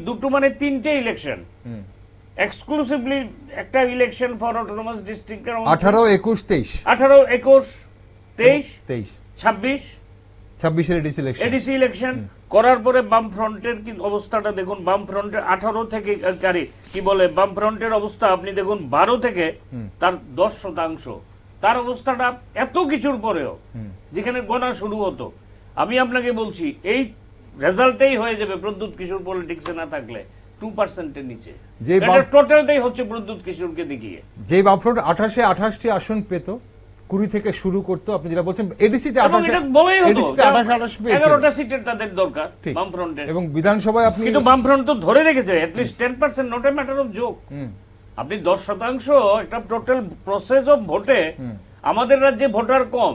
দুটো মানে 3টে ইলেকশন, এক্সক্লুসিভলি একটা ইলেকশন ফর অটোনমাস ডিস্ট্রিক্ট 18, 21, 23, 18, 21, 23, 26 এর এডিসি ইলেকশন করার পরে বাম ফ্রন্টের কি অবস্থাটা দেখুন। বাম ফ্রন্টের 18 থেকে কি বলে, বাম ফ্রন্টের অবস্থা আপনি দেখুন 12 থেকে তার 10%। তার অবস্থাটা এত কিছুর পরেও, যেখানে গণনা শুরু হতো, আমি আপনাকে বলছি এই রেজাল্টেই হয়ে যাবে প্রদ্যুৎ কিশোর পলিটিক্সে না থাকলে 2% এর নিচে। টোটালটাই হচ্ছে প্রদ্যুৎ কিশোরকে দেখিয়ে। যে বামফ্রন্ট 28টি আসন পেত, 20 থেকে শুরু করতো, আপনি যেটা বলছেন এডিসিতে 28 পেয়েছে, 11টা সিটের তাদের দরকার বামফ্রন্টের, এবং বিধানসভায় আপনি কিন্তু বামফ্রন্ট তো ধরে রেখেছে at least 10%, not a matter of joke. আপনি 10% একটা টোটাল প্রসেস অফ ভোটে, আমাদের রাজ্যে ভোটার কম,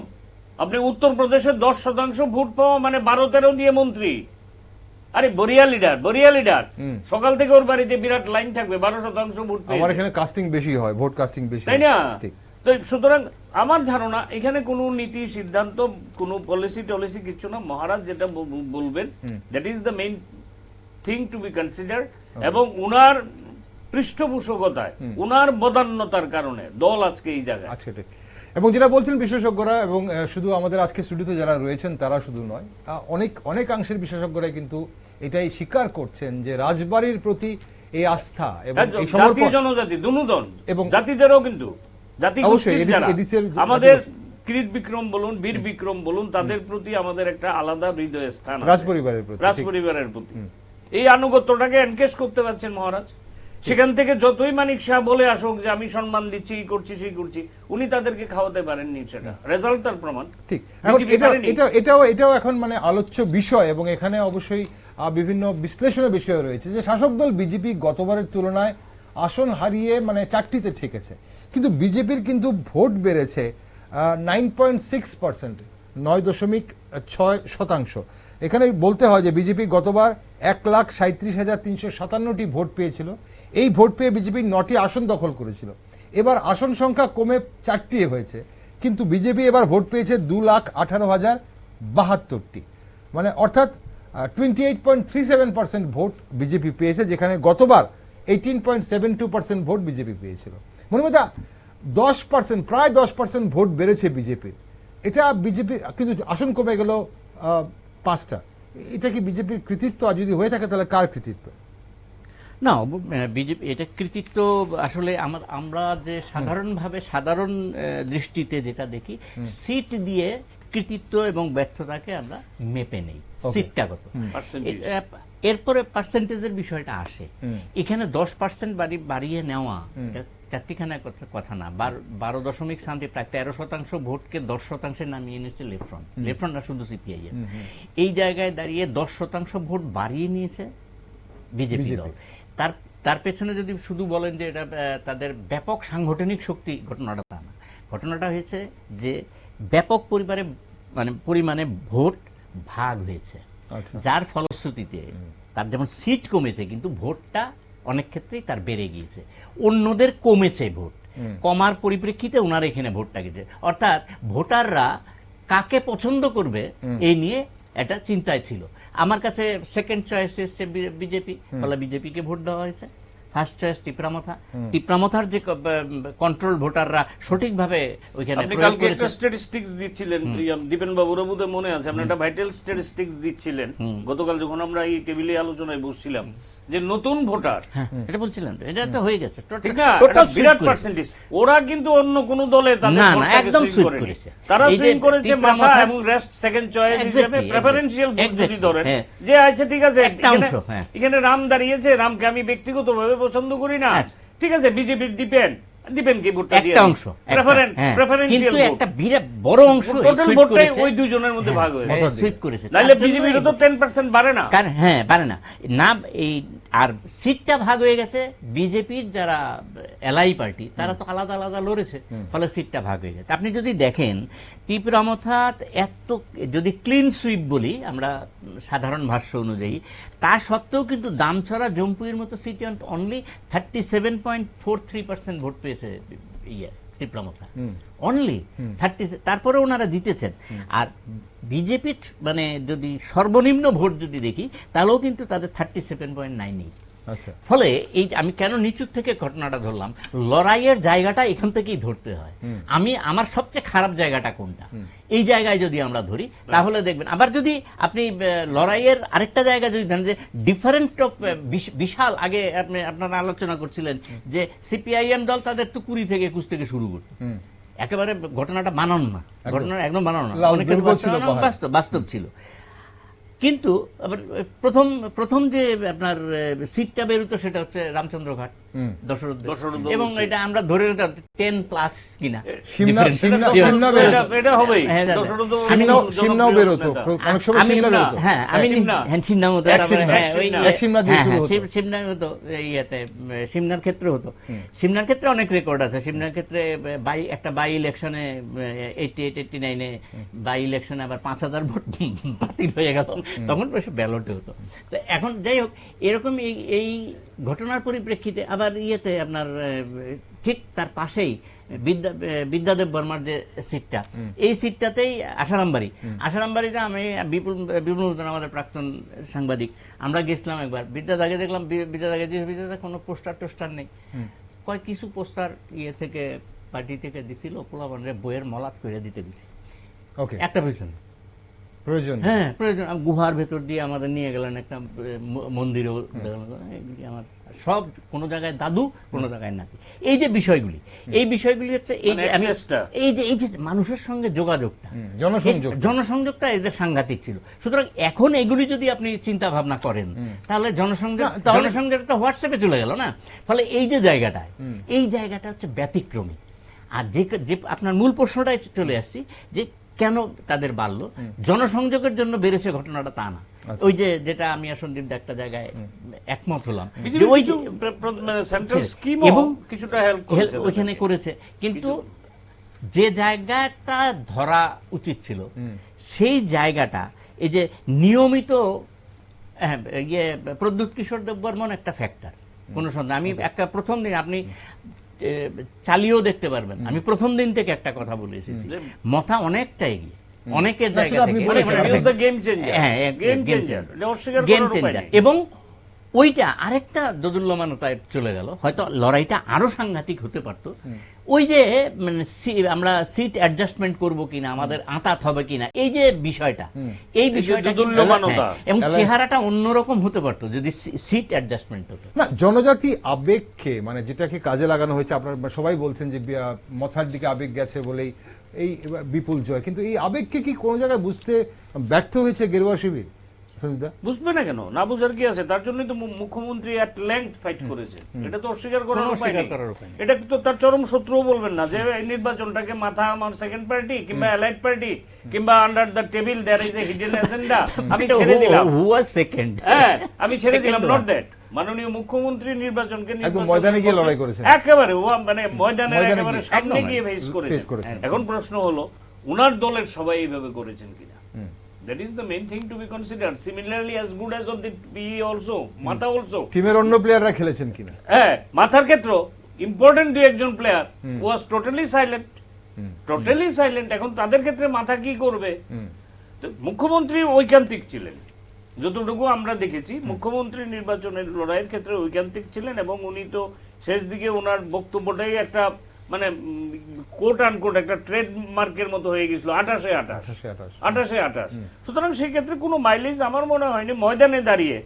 আপনি উত্তরপ্রদেশে 10% ভোট পাওয়া মানে 12-13 দিয়ে মন্ত্রী। আরে বরিয়া লিডার সকাল থেকে ওর বাড়িতে বিরাট লাইন থাকবে, 12% ভোট পেয়েছে। আমার এখানে কাস্টিং বেশি হয়, ভোট কাস্টিং বেশি, তাই না? তো সুতরাং আমার ধারণা এখানে কোনো নীতি সিদ্ধান্ত, কোনো পলিসি কিছু না। মহারাজ যেটা বলবেন, that is the main thing to be consider. এবং উনার পৃষ্ঠপোষকতায়, উনার বদান্যতার কারণে দল আজকে এই জায়গায়। এবং যেটা বলছেন বিশেষজ্ঞরা, এবং শুধু আমাদের আজকে স্টুডিওতে যারা রয়েছেন তারা শুধু নয়, অনেকাংশের বিশেষজ্ঞরা কিন্তু এটাই স্বীকার করছেন যে রাজবাড়ির প্রতি এই আস্থা এবং এই জাতি জনজাতি দুনুদন এবং জাতিদেরও কিন্তু আমাদের কৃত বিক্রম বলুন, বীর বিক্রম বলুন, তাদের প্রতি আমাদের একটা আলাদা হৃদয় স্থান, রাজপরিবারের প্রতি। এই আনুগত্যটাকে এনকেশ করতে পারছেন মহারাজ। সেখান থেকে যতই মানিক শাহ বলে আসুক যে আমি সম্মান দিচ্ছি, এই করছি, সেই করছি, উনি তাদেরকে খাওয়াতে পারেননি, সেটা রেজাল্ট তার প্রমাণ। ঠিক, এখন এটাও এখন মানে আলোচ্য বিষয়, এবং এখানে অবশ্যই বিভিন্ন বিশ্লেষণের বিষয় রয়েছে যে শাসক দল বিজেপি গতবারের তুলনায় আসন হারিয়ে মানে 4টিতে ঠেকেছে, কিন্তু বিজেপির কিন্তু ভোট বেড়েছে 9.6%, 9.6%। এখানে বলতে হয় যে বিজেপি গতবার 1,37,357টি ভোট পেয়েছিল। এই ভোট পেয়ে বিজেপি 9টি আসন দখল করেছিল। এবার আসন সংখ্যা কমে 4টি হয়েছে, কিন্তু বিজেপি এবার ভোট পেয়েছে 2,18,072টি, মানে অর্থাৎ 28.37% ভোট বিজেপি পেয়েছে, যেখানে গতবার 18.72% ভোট বিজেপি পেয়েছিল। মনে হয় 10%, প্রায় 10% ভোট বেড়েছে বিজেপির। এটা বিজেপির, কিন্তু আসন কমে গেল 5টা। এটা কি বিজেপির কৃতিত্ব? আর যদি হয়ে থাকে তাহলে কার কৃতিত্ব? না, বিজেপি এটা কৃতিত্ব আসলে আমরা যে সাধারণভাবে সাধারণ দৃষ্টিতে যেটা দেখি, সিট দিয়ে কৃতিত্ব এবং ব্যর্থতাকে আমরা মেপে নেই, সিটটা কত, এরপরে পার্সেন্টেজের বিষয়টা আসে। এখানে 10% বাড়িয়ে নেওয়া চারটিখানা কথা না, 12.3 প্রায় 13% ভোটকে 10% নামিয়ে এনেছে লেফট্রন্ট না শুধু সিপিআইএম। এই জায়গায় দাঁড়িয়ে 10% ভোট বাড়িয়ে নিয়েছে বিজেপি দল। তার পেছনে যদি শুধু বলেন যে এটা তাদের ব্যাপক সাংগঠনিক শক্তি, ঘটনাটা তা না। ঘটনাটা হয়েছে যে ব্যাপক পরিমাণে ভোট ভাগ হয়েছে, যার ফলশ্রুতিতে তার যেমন সিট কমেছে, কিন্তু ভোটটা অনেক ক্ষেত্রেই তার বেড়ে গিয়েছে। অন্যদের কমেছে ভোট, কমার পরিপ্রেক্ষিতে ওনার এখানে ভোটটা গেছে। অর্থাৎ ভোটাররা কাকে পছন্দ করবে এই নিয়ে একটা চিন্তায় ছিল। আমার কাছে সেকেন্ড চয়েস এসছে বিজেপি, ফলে বিজেপিকে ভোট দেওয়া হয়েছে। ফার্স্ট চয়েস টিপ্রামথার যে কন্ট্রোল ভোটাররা সঠিকভাবে ওইখানে আপনি কালকে একটা স্ট্যাটিস্টিক্স দিচ্ছিলেন দীপেন বাবুর, বোধহয় মনে আছে, আপনি একটা ভাইটাল স্ট্যাটিস্টিক্স দিচ্ছিলেন গতকাল যখন আমরা এই টেবিলে আলোচনায় বসছিলাম, যে নতুন ভোটার, এটা বলছিলেন তো, এটা তো হয়ে গেছে, ঠিক না, এটা বিরাট পার্সেন্টেজ। ওরা কিন্তু অন্য কোন দলে তাদের ভোটটাকে সুইং করেছে, তারা সুইং করেছে মাথা এবং রেস্ট সেকেন্ড চয়েস হিসেবে প্রেফারেন্সিয়াল ভোট যদি ধরেন, যে আচ্ছা ঠিক আছে এখানে রাম দাঁড়িয়েছে, রামকে আমি ব্যক্তিগতভাবে পছন্দ করি না, ঠিক আছে বিজেপির দীপেনকে ভোটটা দিয়ে প্রেফারেন্সিয়াল ভোট, একটা বিরাট বড় অংশ টোটাল ভোটটাই ওই দুজনের মধ্যে ভাগ হয়েছে, সুইপ করেছে। নাইলে বিজেপির তো 10% বাড়ে না, বাড়ে না। এই আর সিটটা ভাগ হয়ে গেছে, বিজেপির যারা এলআই পার্টি তারা তো আলাদা আলাদা লড়েছে, ফলে সিটটা ভাগ হয়ে গেছে। আপনি যদি দেখেন তীব্রামথাত এত যদি ক্লিন সুইপ বলি আমরা সাধারণ ভাষ্য অনুযায়ী, তা সত্ত্বেও কিন্তু দামছড়া জম্পুইয়ের মতো সিটে অনলি 37.43% ভোট পেয়েছে তীব্রামথা, অনলি 30। তারপরে ওনারা জিতেছেন। আর বিজেপি মানে যদি সর্বনিম্ন ভোট যদি দেখি, তাহলেও কিন্তু তাদের 37.98। ফলে এই আমি কেন নিচু থেকে ঘটনাটা ধরলাম, লড়াইয়ের জায়গাটা এখান থেকেই ধরতে হয়। আমার সবচেয়ে খারাপ জায়গাটা কোনটা, এই জায়গায় যদি আমরা ধরি তাহলে দেখবেন। আবার যদি আপনি লড়াইয়ের আরেকটা জায়গা যদি ধরেন যে ডিফারেন্ট অফ বিশাল, আগে আপনারা আলোচনা করছিলেন যে সিপিআইএম দল তাদের তো 20 থেকে 21 থেকে শুরু করত, একেবারে ঘটনাটা বানানো না, ঘটনা একদম বানানো না, বাস্তব ছিল। কিন্তু প্রথম যে আপনার সিটটা বেরোতো সেটা হচ্ছে রামচন্দ্রঘাট, দশরথ, এবং এটা আমরা ধরে 10+ কিনা, সিমনার ক্ষেত্রে হতো। সিমনার ক্ষেত্রে অনেক রেকর্ড আছে। সিমনার ক্ষেত্রে একটা বাই ইলেকশনে 88-89 বাই ইলেকশনে আবার 5000 ভোট বাতিল হয়ে গেল, তখন ব্যালটে হতো। তো এখন যাই হোক, এরকম এই ঘটনার পরিপ্রেক্ষিতে আবার আপনার ঠিক তার পাশেই বিদ্যাদেব বর্মার যে সিটটা, এই সিটটাতেই আশারামবাড়িতে আমি বিপুল আমাদের প্রাক্তন সাংবাদিক, আমরা গেছিলাম একবার বিদ্যাদাকে, দেখলাম বিদ্যাদা কোনো পোস্টার নেই, কিছু পোস্টার থেকে পার্টি থেকে দিছিল, পোলাপানরে বইয়ের মলাত করে দিতে দিছি, একটা পিছনে প্রয়োজন, গুহার ভেতর দিয়ে আমাদের নিয়ে গেলেন, একটা মন্দিরেও আমার সব কোনো জায়গায় দাদু, কোনো জায়গায় নাতি। এই যে বিষয়গুলি, এই বিষয়গুলি হচ্ছে এই যে এই যে মানুষের সঙ্গে যোগাযোগটা, জনসংযোগটা এদের সাংঘাতিক ছিল। সুতরাং এখন এগুলি যদি আপনি চিন্তা ভাবনা করেন, তাহলে জনসংযোগটা হোয়াটসঅ্যাপে চলে গেল না। ফলে এই যে জায়গাটা, এই জায়গাটা হচ্ছে ব্যতিক্রমী। আর যে আপনার মূল প্রশ্নটাই চলে আসছি, যে কেন তাদের বাড়লো, জনসংযোগের জন্য বেড়েছে ঘটনাটা তা না। ওই যে যেটা আমি আসলে একটা জায়গায় একমত হলাম, এবং ওইখানে করেছে, কিন্তু যে জায়গাটা ধরা উচিত ছিল সেই জায়গাটা, এই যে নিয়মিত প্রদ্যুৎ কিশোর দেববর্মন একটা ফ্যাক্টর, কোন সন্দেহ। আমি একটা প্রথম দিন আপনি চালিয়েও দেখতে পারবেন, আমি প্রথম দিন থেকে একটা কথা বলে এসেছি, মথা অনেকটা এগিয়ে, অনেকের জায়গা থেকে গেম চেঞ্জার। এবং ওইটা আরেকটা দোদুল্যমানতায় চলে গেল, হয়তো লড়াইটা আরো সাংঘাতিক হতে পারত। ওই যে মানে আমরা সিট অ্যাডজাস্টমেন্ট করব কিনা, আমাদের আঁতাত হবে কিনা, এই যে বিষয়টা, এই বিষয়টা এবং চেহারাটা অন্যরকম হতে পারতো যদি সিট অ্যাডজাস্টমেন্ট হতো না। জনজাতি আবেগকে, মানে যেটাকে কাজে লাগানো হয়েছে, আপনারা সবাই বলছেন যে মথার দিকে আবেগ গেছে বলেই এই বিপুল জয়, কিন্তু এই আবেগকে কি কোনো জায়গায় বুঝতে ব্যর্থ হয়েছে গেরুয়া শিবির? বুঝবে না কেন, না বুঝার কি আছে? তার জন্যই তো মুখ্যমন্ত্রী এট লেংথ ফাইট করেছে, এটা তো অস্বীকার করার উপায় নেই। এটা তো তার চরম শত্রুও বলবেন না যে এই নির্বাচনটাকে মাথা আমার সেকেন্ড পার্টি কিংবা অ্যালাইড পার্টি কিংবা under the table there is a hidden agenda, আমি ছেড়ে দিলাম। Who was second? হ্যাঁ, আমি ছেড়ে দিলাম, নট দ্যাট। মাননীয় মুখ্যমন্ত্রী নির্বাচনকে ময়দানে গিয়ে লড়াই করেছেন, একেবারে মানে ময়দানে একেবারে সামনে গিয়ে ফেস করেছেন। এখন প্রশ্ন হলো উনার দলের সবাই এইভাবে করেছেন কিনা? That is the main thing to be considered. Similarly, as good as of the PE also, মাথা also. টিমের অন্য প্লেয়াররা খেলেছেন কিনা? হ্যাঁ, মাথার ক্ষেত্রে ইম্পর্টেন্ট দুই একজন player was totally silent, totally silent. এখন তাদের ক্ষেত্রে মাথা কি করবে? মুখ্যমন্ত্রী ঐকান্তিক ছিলেন, যতটুকু আমরা দেখেছি মুখ্যমন্ত্রী নির্বাচনের লড়াইয়ের ক্ষেত্রে ঐকান্তিক ছিলেন, এবং উনি তো শেষ দিকে ওনার বক্তব্যটাই একটা মানে কোট আনকোট একটা ট্রেডমার্কের মতো হয়ে গেছিল, 28-28। সুতরাং সেই ক্ষেত্রে কোনো মাইলেজ আমার মনে হয়নি। ময়দানে দাঁড়িয়ে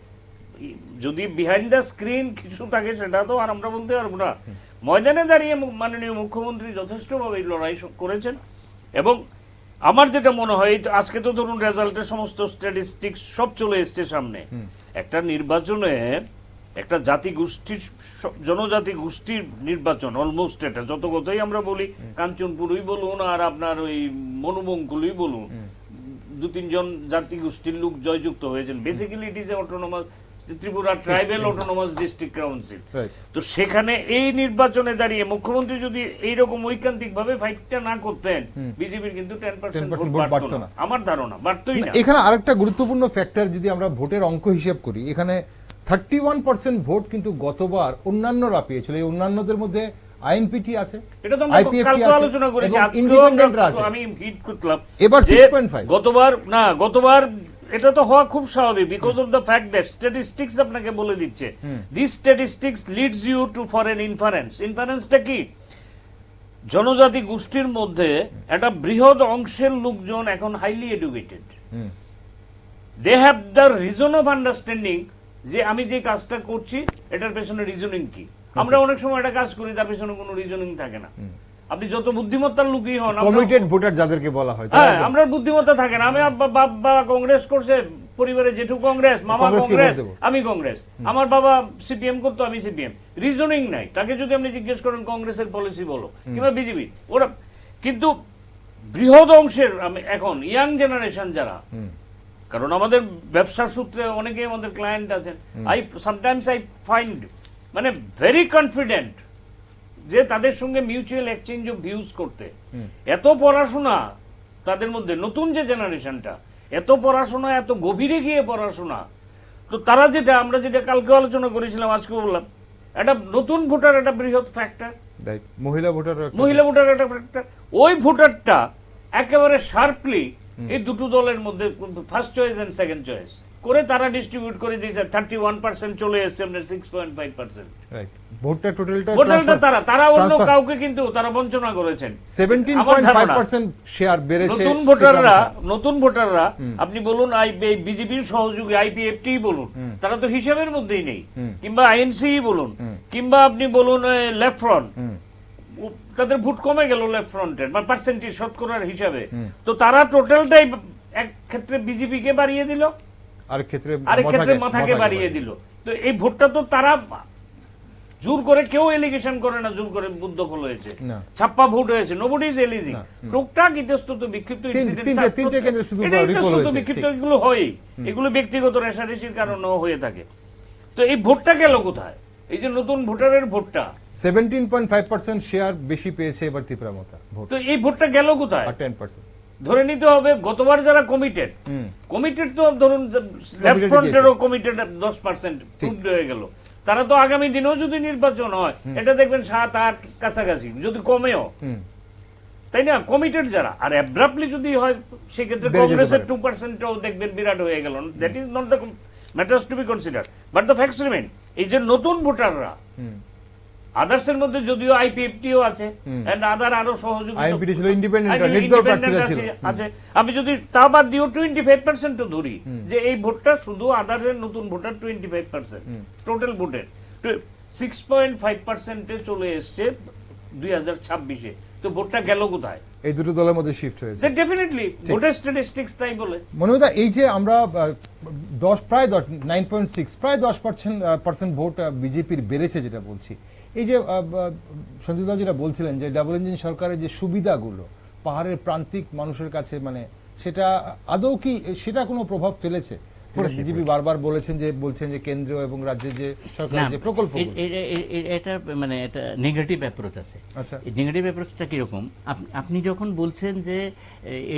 যদি বিহাইন্ড দ্য স্ক্রিন কিছু থাকে সেটা তো আর আমরা বলতে পারবো না। ময়দানে দাঁড়িয়ে মাননীয় মুখ্যমন্ত্রী যথেষ্টভাবে লড়াই করেছেন, এবং আমার যেটা মনে হয় আজকে তো ধরুন রেজাল্টের সমস্ত স্ট্যাটিস্টিক্স সব চলে এসছে সামনে। একটা নির্বাচনে একটা জাতি গোষ্ঠীর, জনজাতি গোষ্ঠীর নির্বাচন অলমোস্ট, এটা যত কথাই আমরা বলি, কাঞ্চনপুরই বলুন আর আপনার ওই মনুবঙ্কুলই বলুন, 2-3 জাতি গোষ্ঠীর লোক জয়যুক্ত হয়েছেন। Basically it is a autonomous Tripura tribal autonomous district council. তো সেখানে এই নির্বাচনে দাঁড়িয়ে মুখ্যমন্ত্রী যদি এইরকম ঐকান্তিক ভাবে ফাইটটা না করতেন, বিজেপির কিন্তু 10% ভোট বাড়তো না, আমার ধারণা বাড়তোই না। এখানে আরেকটা গুরুত্বপূর্ণ ফ্যাক্টর, যদি আমরা ভোটের অঙ্ক হিসেব করি, এখানে 31% ভোট কিন্তু গতবার অন্যান্যরা পেয়েছিল। এই অন্যান্যদের মধ্যে আইএনপিটি আছে, এটা তো আমরা কালকে আলোচনা করেছি, আমি হিট করলাম। এবার 6.5, গতবার এটা তো হওয়া খুব স্বাভাবিক, because of the fact that statistics আপনাকে বলে দিচ্ছে, this statistics leads you to for an inference. ইনফারেন্সটা কি? জনজাতি গোষ্ঠীর মধ্যে একটা বৃহৎ অংশের লোকজন এখন highly educated, they have the reason of understanding যে আমি যে কাজটা করছি এটার পেছনে রিজনিং কি। আমরা অনেক সময় একটা কাজ করি তার পেছনে কোনো রিজনিং থাকে না, আপনি যত বুদ্ধিমত্তার লোকই হন, কমিটেড ভোটার যাদেরকে বলা হয়, আমরা বুদ্ধিমত্তা থাকে না। আমি বাবা কংগ্রেস করছে, পরিবারে জেঠু কংগ্রেস, মামা কংগ্রেস, আমি কংগ্রেস, আমার বাবা সিপিএম করতো, আমি সিপিএম। রিজনিং নাই। তাকে যদি আপনি জিজ্ঞেস করেন কংগ্রেসের পলিসি বলো কিংবা বিজেপি, ওরা কিন্তু বৃহৎ অংশের এখন ইয়াং জেনারেশন যারা, কারণ আমাদের ব্যবসার সূত্রে অনেকে আমাদের ক্লায়েন্ট আছেন, সামটাইমস আই ফাইন্ড মানে ভেরি কনফিডেন্ট যে তাদের সঙ্গে মিউচুয়াল এক্সচেঞ্জ অফ ভিউজ করতে। এত পড়াশোনা তাদের মধ্যে, নতুন যে জেনারেশনটা, এত পড়াশোনা, এত গভীরে গিয়ে পড়াশোনা। তো তারা যেটা আমরা যেটা কালকে আলোচনা করেছিলাম, আজকে বললাম, একটা নতুন ভোটার একটা বৃহৎ ফ্যাক্টর, মহিলা ভোটার একটা ফ্যাক্টর। ওই ভোটারটা একেবারে শার্পলি এই দুটো দলের মধ্যে first choice and second choice করে তারা ডিস্ট্রিবিউট করে দিয়েছে, 31% চলে এসছে আপনার 6.5%। রাইট, ভোটটা টোটালটা ভোটারটা তারা অন্য কাউকে কিন্তু তারা বঞ্চনা করেছেন। 17.5% শেয়ার বেড়েছে। নতুন ভোটাররা আপনি বলুন বিজেপির সহযোগী আইপিএফটি বলুন, তারা তো হিসাবের মধ্যেই নেই, কিংবা আইএনসি বলুন, কিংবা আপনি বলুন লেফট ফ্রন্ট, তাদের ভোট কমে গেল লেফট ফ্রন্টের বা পার্সেন্টেজ শতকরার হিসাবে। তো তারা টোটালটাই এক ক্ষেত্রে বিজেপি কে বাড়িয়ে দিল, আরেক ক্ষেত্রে মাথাকে বাড়িয়ে দিল। তো এই ভোটটা তো তারা জোর করে, কেউ এলিগেশন করে না জোর করে বুথ দখল হয়েছে, ছাপ্পা ভোট হয়েছে, নোবডি ইজ এলিজিং। টুকটাক ইতস্তত বিক্ষিপ্ত বিক্ষিপ্ত এগুলো হয়, এগুলো ব্যক্তিগত রেষারেষির কারণেও হয়ে থাকে। তো এই ভোটটা গেল কোথায়? এই যে নতুন ভোটারের ভোটটা 17.5% শেয়ার বেশি পেয়েছে এবার ত্রিপুরামথা ভোট। তো এই ভোটটা গেল কোথায়? 10%। ধরে নিতে হবে গতবার যারা কমিটেড তো ধরুন লেফট ফ্রন্টেরও কমিটেড 10% হয়ে গেল। তারা তো আগামী দিনেও যদি নির্বাচন হয় এটা দেখবেন 7-8 কাছাকাছি, যদি কমেও, তাই না? কমিটেড যারা, আর অ্যাব্রাপ্টলি যদি হয় সেক্ষেত্রে কংগ্রেসের 2%ও দেখবেন বিরাট হয়ে গেল। That is not the matters to be consider, but the facts remain. এই যে নতুন ভোটাররা, আদার্সের মধ্যে যদিও আইপিএফটিও আছে এন্ড আদার আরো সহযোগী আছে, আমি যদি তা বাদ দিও 25% ধরি যে এই ভোটটা শুধু আদারের নতুন ভোটার 25% টোটাল ভোটের 6.5% চলে এসছে 2026-এ। তো ভোটটা গেল কোথায়? এই দুটো দলের মধ্যে শিফট হয়েছে ডেফিনেটলি, ভোটার স্ট্যাটিস্টিক্স তাই বলে। মনোজদা, এই যে আমরা 9.6 প্রায় 10% ভোট বিজেপির বেড়েছে যেটা বলছি, এই যে সঞ্জীব দা যেটা বলছিলেন যে ডাবল ইঞ্জিন সরকারের যে সুবিধাগুলো পাহাড়ের প্রান্তিক মানুষের কাছে, মানে সেটা আদৌ কি সেটা কোনো প্রভাব ফেলেছে? বিজেপি বারবার বলছেন যে কেন্দ্র এবং রাজ্যের যে সরকারের যে প্রকল্প, এটা মানে এটা নেগেটিভ অ্যাপ্রোচ আছে। আচ্ছা, এই নেগেটিভ অ্যাপ্রোচটা কিরকম? আপনি যখন বলছেন যে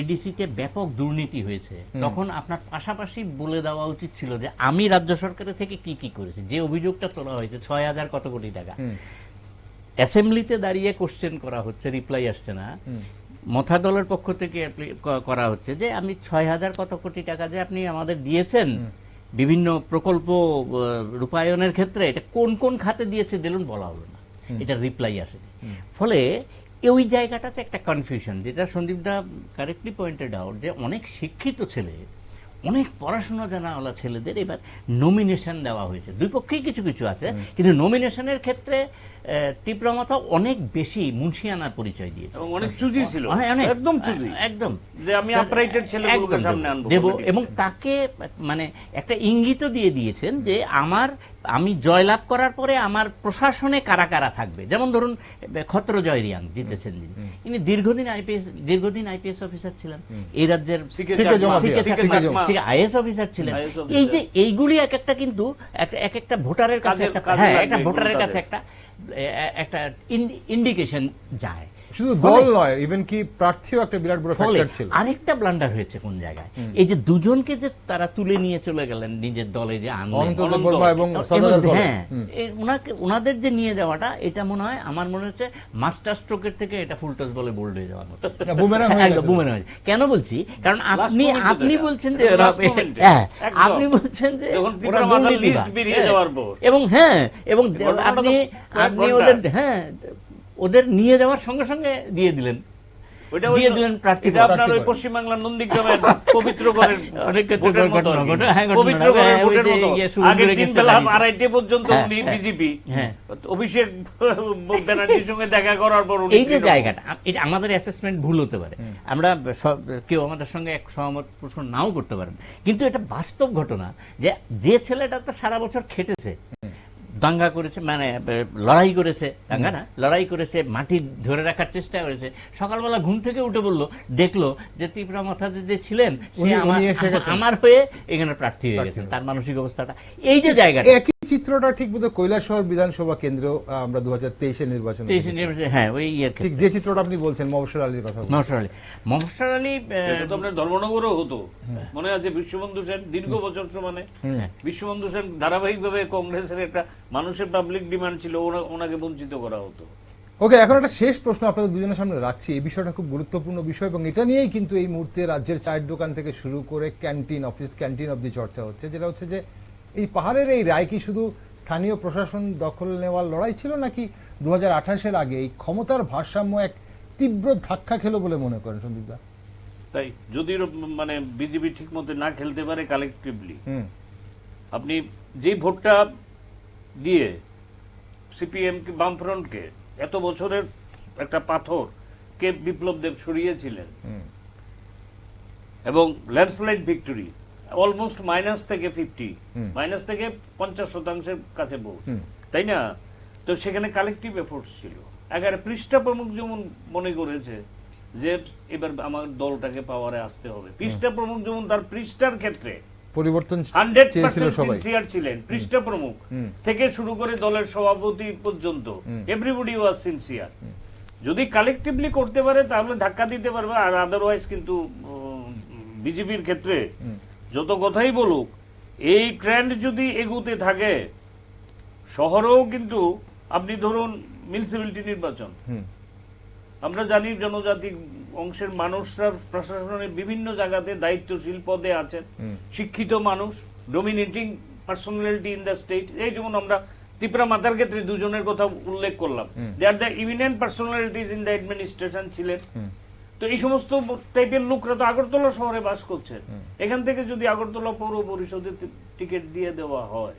এডিসি তে ব্যাপক দুর্নীতি হয়েছে, তখন আপনার পাশাপাশি বলে দেওয়া উচিত ছিল যে আমি রাজ্য সরকারের থেকে কি কি করেছি। যে অভিযোগটা তোলা হয়েছে 6,000 কত কোটি টাকা, অ্যাসেম্বলিতে দাঁড়িয়ে কোশ্চেন করা হচ্ছে, রিপ্লাই আসছে না। মথা দলের পক্ষ থেকে করা হচ্ছে যে আমি 6,000 কত কোটি টাকা যে আপনি আমাদের দিয়েছেন বিভিন্ন প্রকল্প রূপায়ণের ক্ষেত্রে, এটা কোন কোন খাতে দিয়েছে দিলুন বলা হলো না, এটা রিপ্লাই আসেনি। ফলে ওই জায়গাটাতে একটা কনফিউশন, যেটা সন্দীপদা কারেক্টলি পয়েন্টেড আউট, যে অনেক শিক্ষিত ছেলে, অনেক পড়াশোনা জানাওয়ালা ছেলেদের এবার নমিনেশন দেওয়া হয়েছে। দুই পক্ষেই কিছু কিছু আছে, কিন্তু নমিনেশনের ক্ষেত্রে ত্রিপুরামথা অনেক বেশি মুন্সিয়ানার পরিচয় দিয়েছে, অনেক চুজি ছিল, একদম চুজি, একদম যে আমি আপরাইটেড ছেলেগুলোকে সামনে আনবো দেব, এবং তাকে মানে একটা ইঙ্গিত দিয়ে দিয়েছেন যে আমি জয়লাভ করার পরে আমার প্রশাসনে কারা কারা থাকবে। যেমন ধরুন খত্র জয় রিয়াং জিতেছেন যিনি, ইনি দীর্ঘদিন আইপিএস অফিসার ছিলেন, এই রাজ্যের আইএস অফিসার ছিলেন। এই যে এইগুলি এক একটা কিন্তু এক একটা ভোটারের কাছে একটা ভোটারের কাছে একটা ইন্ডিকেশন যায়। শুধু দল নয়, ইভেন কি প্রার্থীও একটা বিরাট বড় ফ্যাক্টর ছিল। আরেকটা ব্লান্ডার হয়েছে কোন জায়গায়, এই যে দুজনকে যে তারা তুলে নিয়ে চলে গেলেন নিজের দলে, যে ওনাদের যে নিয়ে যাওয়াটা, এটা মনে হয় আমার মনে হচ্ছে মাস্টার স্ট্রোকের থেকে এটা ফুলটস বলে বোল্ড হয়ে যাওয়ার মতো। কেন বলছি? কারণ আপনি বলছেন যে এবং আপনি ওদের নিয়ে যাওয়ার সঙ্গে সঙ্গে দিয়ে দিলেন প্রার্থী। আপনার ওই পশ্চিমবাংলার নন্দীগ্রামের পবিত্র ঘরের আড়াইটে পর্যন্ত বিজেপি অভিষেক ব্যানার্জির সঙ্গে দেখা করার পর এই যে জায়গাটা, এটা আমাদের অ্যাসেসমেন্ট ভুল হতে পারে, আমরা কেউ আমাদের সঙ্গে এক সহমত পোষণ নাও করতে পারেন, কিন্তু এটা বাস্তব ঘটনা যে ছেলেটা তো সারা বছর খেটেছে, দাঙ্গা করেছে, মানে লড়াই করেছে, দাঙ্গা না, লড়াই করেছে, মাটি ধরে রাখার চেষ্টা করেছে, সকালবেলা ঘুম থেকে উঠে বললো, দেখলো যে ত্রিপুরামথা যে ছিলেন সে আমার হয়ে এখানে প্রার্থী হয়ে গেছেন, তার মানসিক অবস্থাটা, এই যে জায়গাটা, একই চিত্রটা ঠিক বোধহয় কৈলাসহর বিধানসভা কেন্দ্র আমরা 2023-এর নির্বাচন, হ্যাঁ ওই ঠিক যে চিত্রটা আপনি বলছেন মবস্বর আলীর কথা। মবস্বর আলী তো আপনার ধর্মনগরও হতো, মনে আছে বিশ্ববন্ধু সেন দীর্ঘ বছর মানে বিশ্ববন্ধু সেন ধারাবাহিকভাবে কংগ্রেসের একটা মানুষের পাবলিক ডিমান্ড ছিল, ওনাকে বঞ্চিত করা হতো। ওকে, এখন একটা শেষ প্রশ্ন আপনাদের দুজনের সামনে রাখছি। এই বিষয়টা খুব গুরুত্বপূর্ণ বিষয় এবং এটা নিয়েই কিন্তু এই মুহূর্তে রাজ্যের চায়ের দোকান থেকে শুরু করে ক্যান্টিন, অফিস ক্যান্টিন অব্দি চর্চা হচ্ছে, যেটা হচ্ছে যে এই পাহাড়ের এই রায় কি শুধু স্থানীয় প্রশাসন দখল নেওয়ার লড়াই ছিল, নাকি 2028-এর আগে এই ক্ষমতার ভারসাম্য এক তীব্র ধাক্কা খেলো বলে মনে করেন সন্দীপ দা? তাই যদি মানে বিজেপি ঠিক মতো না খেলতে পারে কালেকটিভলি, আপনি যে ভোটটা দিয়ে সিপিএম কে, বামফ্রন্টকে, এত বছরের একটা পাথর কে বিপ্লব দেব সরিয়েছিলেন এবং ল্যান্ডস্লাইড ভিক্টরি, অলমোস্ট মাইনাস থেকে 50% কাছে ভোট, তাই না? তো সেখানে কালেকটিভ এফোর্টস ছিল। 11 পৃষ্ঠা প্রমুখ যেমন মনে করেছে যে এবার আমার দলটাকে পাওয়ারে আসতে হবে, পৃষ্ঠা প্রমুখ যেমন তার পৃষ্ঠার ক্ষেত্রে পরিবর্তন 100% সিনসিয়ার ছিলেন, পৃষ্ঠা প্রমুখ থেকে শুরু করে দলের সভাপতি পর্যন্ত এভরিবডি ওয়াজ সিনসিয়ার। যদি কালেকটিভলি করতে পারে তাহলে ধাক্কা দিতে পারবে, আর আদারওয়াইজ কিন্তু বিজেপির ক্ষেত্রে যত কথাই বলুক, এই ট্রেন্ড যদি এগুতে থাকে, শহরেও কিন্তু আপনি ধরুন মিউনিসিপ্যালিটি নির্বাচন, আমরা জানি জনজাতি অংশের মানুষরা প্রশাসনের বিভিন্ন জায়গাতে দায়িত্বশীল পদে আছেন, শিক্ষিত মানুষ, dominating personality in the state. এই যেমন আমরা ত্রিপুরা মাতার ক্ষেত্রে দুজনের কথা উল্লেখ করলাম, they are the eminent personalities in the administration ছিলেন। তো এই সমস্ত টাইপের লোকরা তো আগরতলা শহরে বাস করছেন। এখান থেকে যদি আগরতলা পৌর পরিষদের টিকিট দিয়ে দেওয়া হয়,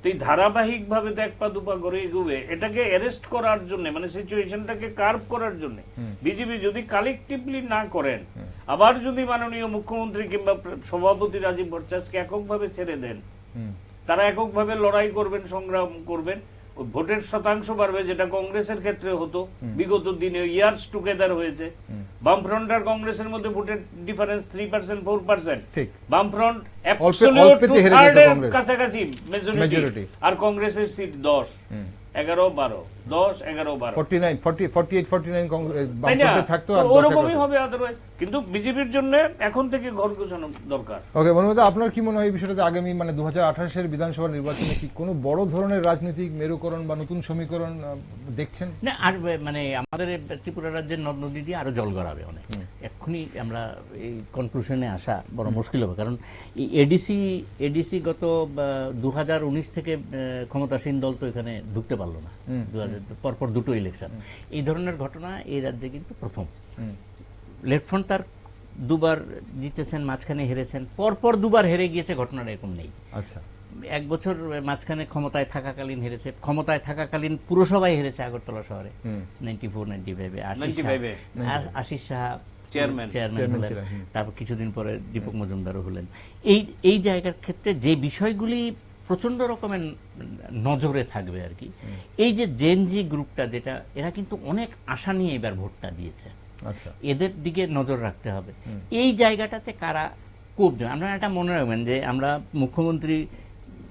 তো এই ধারাবাহিক ভাবে তো এক পা দুপা করে এগোবে। এটাকে অ্যারেস্ট করার জন্য, মানে সিচুয়েশনটাকে কার্ভ করার জন্য বিজেপি যদি কালেকটিভলি না করেন, আবার যদি মাননীয় মুখ্যমন্ত্রী কিংবা সভাপতি রাজীব ভট্টাচার্যকে এককভাবে ছেড়ে দেন, তারা এককভাবে লড়াই করবেন, সংগ্রাম করবেন, ভোটের শতাংশ বাড়বে, যেটা কংগ্রেসের ক্ষেত্রে হতো বিগত দিনে, ইয়ার্স টুগেদার হয়েছে। বামফ্রন্ট আর কংগ্রেসের মধ্যে ভোটের ডিফারেন্স 3%, 4%। বামফ্রন্ট অ্যাবসলিউট কাছাকাছি মেজরিটি, আর কংগ্রেসের সিট 10, 11, 12, 10, 11, 12, 48-49 বামফ্রন্টে থাকতো, আর ওরকমই হবে আদারওয়াইজ। কিন্তু বিজেপির জন্য এখন থেকে ঘর গোছানো দরকার। ওকে, মনোজ, আপনার কি মনে হয় এই বিষয়টাতে আগামী মানে 2028-এর বিধানসভা নির্বাচনে কি কোনো বড় ধরনের রাজনৈতিক মেরুকরণ বা নতুন সমীকরণ দেখছেন? না, আর মানে আমাদের ত্রিপুরা রাজ্যের নদ নদী দিয়ে আরো জল গড়াবে অনেক। এক্ষুনি আমরা এই কনক্লুশনে আসা বড় মুশকিল হবে, কারণ এডিসি গত 2019 থেকে ক্ষমতাসীন দল তো এখানে ঢুকতে পারলো না, 2000 পরপর দুটো ইলেকশন। এই ধরনের ঘটনা এই রাজ্যে কিন্তু প্রথম। লেফট ফ্রন্ট তার দুবার জিতেছেন, মাঝখানে হেরেছেন, পরপর দুবার হেরে গিয়েছে, ঘটনাটা এরকম নেই। আচ্ছা, 1 বছর মাঝখানে ক্ষমতায় থাকাকালীন হেরেছে, ক্ষমতায় থাকাকালীন পুরসভায় হেরেছে আগরতলা শহরে 94-95-এ, আশিস সাহা চেয়ারম্যান হলেন, তারপর কিছুদিন পরে দীপক মজুমদারও হলেন। এই জায়গার ক্ষেত্রে যে বিষয়গুলি প্রচন্ড রকমের নজরে থাকবে আর কি, এই যে জেনজি গ্রুপটা, যেটা এরা কিন্তু অনেক আশা নিয়ে এবার ভোটটা দিয়েছে, এদের দিকে নজর রাখতে হবে। এই জায়গাটাতে কারা কোপ দেবে, আমরা এটা মনে রাখবেন যে আমরা মুখ্যমন্ত্রী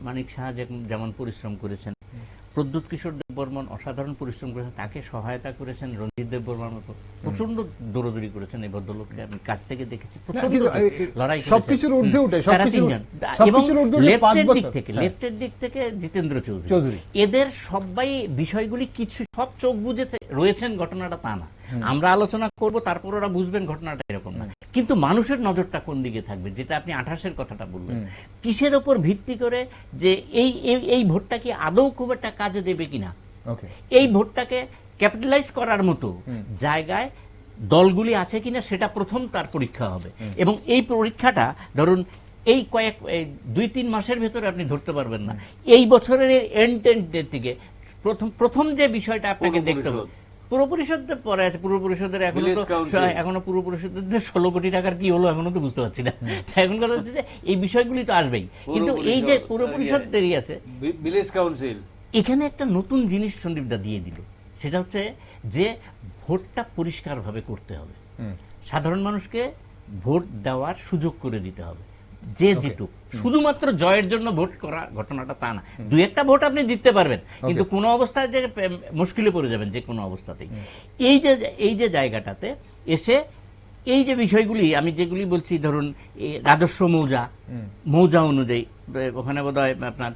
মানিক সাহা যেমন পরিশ্রম করেছেন, প্রদ্যুৎ কিশোর দেববর্মন অসাধারণ পরিশ্রম করেছেন, তাকে সহায়তা করেছেন রঞ্জিত দেববর্মার মতো, প্রচন্ড দৌড়দৌড়ি করেছেন এই ভদ্রলোককে, আমি কাছ থেকে দেখেছি, প্রচন্ড লড়াই করেছেন। এবং লেফটের দিক থেকে জিতেন্দ্র চৌধুরী, এদের সবাই বিষয়গুলি কিছু সব চোখ বুঝে রয়েছেন, ঘটনাটা তা না। আমরা আলোচনা করব, তারপর ওরা বুঝবেন ঘটনাটা এরকম না, কিন্তু মানুষের নজরটা কোন দিকে থাকবে, যেটা আপনি 28-এর কথাটা বললেন, কিসের উপর ভিত্তি করে যে এই ভোটটা কি আদৌ খুব একটা কাজে দেবে কিনা, এই ভোটটাকে ক্যাপিটালাইজ করার মতো জায়গায় দলগুলি আছে কিনা, সেটা প্রথম তার পরীক্ষা হবে। এবং এই পরীক্ষাটা ধরুন এই 2-3 মাসের ভেতরে আপনি ধরতে পারবেন না। এই বছরের এন্ডের দিকে প্রথম যে বিষয়টা আপনাকে দেখতে হবে, পুরো পরিষদের পরে আছে, পুরো পরিষদের এখনো পুরো পরিষদের 16 কোটি টাকার কি হলো এখনো তো বুঝতে পারছি না। এখন কথা হচ্ছে যে এই বিষয়গুলি তো আসবেই, কিন্তু এই যে পুরো পরিষদ দেরি আছে, ভিলেজ কাউন্সিল এখানে একটা নতুন জিনিস সন্দীপদা দিয়ে দিল, সেটা হচ্ছে যে ভোটটা পরিষ্কারভাবে করতে হবে, সাধারণ মানুষকে ভোট দেওয়ার সুযোগ করে দিতে হবে, যে জিতুক। শুধুমাত্র জয়ের জন্য ভোট করা ঘটনাটা তা না, 2-1টা ভোট আপনি জিততে পারবেন, কিন্তু কোনো অবস্থায় যে মুশকিলে পড়ে যাবেন, যে কোনো অবস্থাতেই। এই যে জায়গাটাতে এসে এই যে বিষয়গুলি আমি যেগুলি বলছি, ধরুন রাজস্ব মৌজা অনুযায়ী ওখানে বোধ হয় আপনার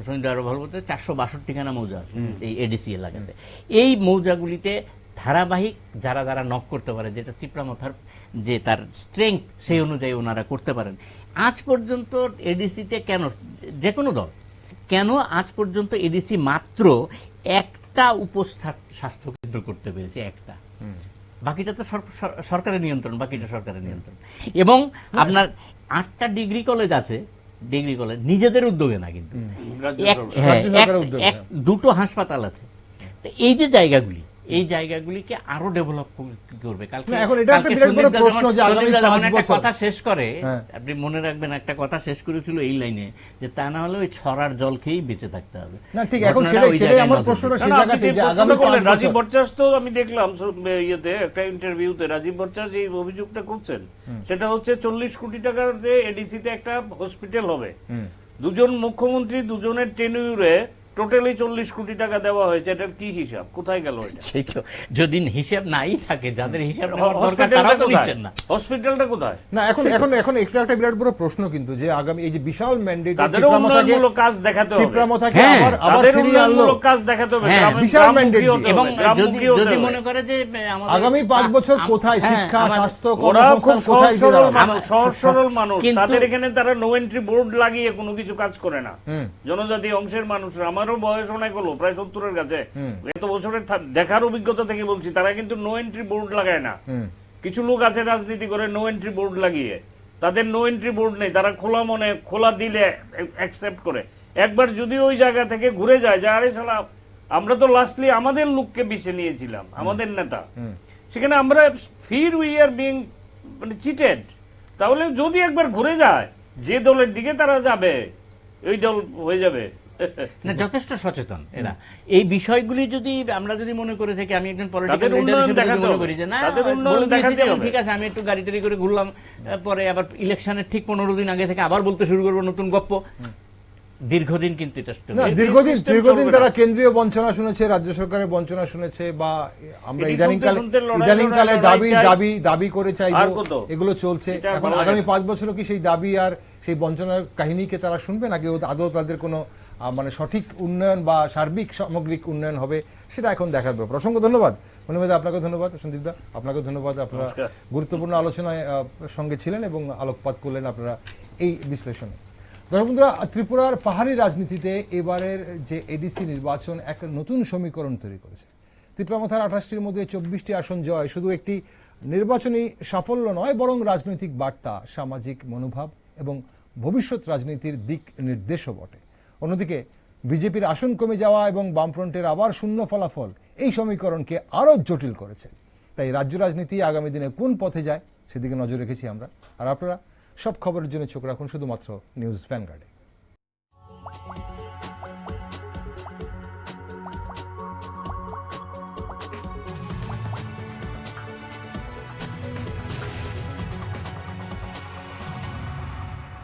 সঞ্জয় আরো ভালো বলতে 462খানা মৌজা আছে এই এডিসি এলাকাতে। এই মৌজাগুলিতে ধারাবাহিক যারা নক করতে পারে, যেটা তিপ্রামথার যে তার স্ট্রেংথ সেই অনুযায়ী ওনারা করতে পারেন। আজ পর্যন্ত এডিসিতে কেন, যে কোনো দল কেন আজ পর্যন্ত এডিসি মাত্র একটা উপস্বাস্থ্য কেন্দ্র করতে পেরেছে, একটা, বাকিটা তো সরকারের নিয়ন্ত্রণ, বাকিটা সরকারের নিয়ন্ত্রণ। এবং আপনার 8টা ডিগ্রি কলেজ আছে, ডিগ্রি কলেজ নিজেদের উদ্যোগে না, কিন্তু দুটো হাসপাতাল আছে। এই যে জায়গাগুলিকে আরো ডেভেলপ করবে। এখন এটা একটা বিরাট বড় প্রশ্ন যে আগামী 5 বছর কথা শেষ করে, আপনি মনে রাখবেন একটা কথা শেষ করেছিল এই লাইনে, যে তা না হলে ওই ছড়ার জল খেয়েই বেঁচে থাকতে হবে। না ঠিক, এখন সেটাই আমার প্রশ্নটা সেই জায়গাতে যে আগামী 5 বছর। রাজীব ভট্টাচার্য তো আমি দেখলাম ইয়েতে একটা ইন্টারভিউতে রাজীব ভট্টাচার্য এই অভিযোগটা করছেন, সেটা হচ্ছে 40 কোটি টাকার যে এডিসিতে একটা হসপিটাল হবে, দুজন মুখ্যমন্ত্রী দুজনের টেনিউরে টোটালি 40 কোটি টাকা দেওয়া হয়েছে। এটার কি হিসাব, কোথায় গেল এটা? সেই তো, যদি হিসাব নাই থাকে, যাদের হিসাব নেওয়ার দরকার তারা তো নিচ্ছেন না। হসপিটালটা কোথায়? না এখন একটা বিরাট বড় প্রশ্ন কিন্তু, যে আগামী এই যে বিশাল ম্যান্ডেট তাদের উন্নয়নমূলক কাজ দেখাতে হবে, তিপ্রামথাকে আবার ফিরিয়ে আনলো, কাজ দেখাতে হবে, বিশাল ম্যান্ডেট। এবং যদি মনে করে যে আগামী 5 বছর কোথায় শিক্ষা, স্বাস্থ্য, কর্মসংস্থান কোথায় দিবে, সহজ সরল মানুষ, তাদের এখানে তারা নো এন্ট্রি বোর্ড লাগিয়ে কোনো কিছু কাজ করে না। জনজাতি অংশের মানুষরা, আমারও বয়স অনেক হলো, প্রায় 70-এর কাছে, এত বছরের দেখার অভিজ্ঞতা থেকে বলছি, তারা কিন্তু নো এন্ট্রি বোর্ড লাগায় না। কিছু লোক আছে রাজনীতি করে নো এন্ট্রি বোর্ড লাগিয়ে, তাদের নো এন্ট্রি বোর্ড নেই, তারা খোলা মনে খোলা দিলে অ্যাকসেপ্ট করে। একবার যদি ওই জায়গা থেকে ঘুরে যায় যে আরে শালা, আমরা তো লাস্টলি আমাদের লোককে বেছে নিয়েছিলাম, আমাদের নেতা, সেখানে আমরা ফির উই আর বিং মানে চিটেড, তাহলে যদি একবার ঘুরে যায় যে দলের দিকে তারা যাবে, ওই দল হয়ে যাবে। না, যথেষ্ট সচেতন এরা এই বিষয়গুলি। যদি আমরা যদি মনে করে থাকি, আমি একজন পলিটিক্যাল লিডার হিসেবে মনে করি যে না, ঠিক আছে, আমি একটু গাড়ি টাড়ি করে ঘুরলাম, পরে আবার ইলেকশনের ঠিক 15 দিন আগে থেকে আবার বলতে শুরু করবো নতুন গপ্প, দীর্ঘদিন কিন্তু এটা দীর্ঘদিন তারা কেন্দ্রীয় বঞ্চনা শুনেছে, রাজ্য সরকারের বঞ্চনা শুনেছে, বা আমরা ইদানিংকালে দাবি করে চাইবো, এগুলো চলছে। এখন আগামী 5 বছরও কি সেই দাবি আর সেই বঞ্চনার কাহিনীকে তারা শুনবে, নাকি আদৌ তাদের কোনো মানে সঠিক উন্নয়ন বা সার্বিক সামগ্রিক উন্নয়ন হবে, সেটা এখন দেখার ব্যাপার। অসংখ্য ধন্যবাদ মনিমেদা, আপনাকে ধন্যবাদ, সন্দীপদা আপনাকে ধন্যবাদ। আপনারা গুরুত্বপূর্ণ আলোচনায় সঙ্গে ছিলেন এবং আলোকপাত করলেন আপনারা এই বিশ্লেষণে। দর্শক বন্ধুরা, ত্রিপুরার পাহাড়ি রাজনীতিতে এবারের যে এডিসি নির্বাচন এক নতুন সমীকরণ তৈরি করেছে। তিপ্রামথার 28টির মধ্যে 24টি আসন জয় শুধু একটি নির্বাচনী সাফল্য নয়, বরং রাজনৈতিক বার্তা, সামাজিক মনোভাব এবং ভবিষ্যৎ রাজনীতির দিক নির্দেশও বটে। অন্যদিকে বিজেপির আসন কমে যাওয়া এবং বামফ্রন্টের আবার শূন্য ফলাফল এই সমীকরণকে আরো জটিল করেছে। তাই রাজ্য রাজনীতি আগামী দিনে কোন পথে যায় সেদিকে নজর রেখেছি আমরা। আর আপনারা সব খবরের জন্য চোখ রাখুন শুধুমাত্র নিউজ ভ্যানগার্ডে।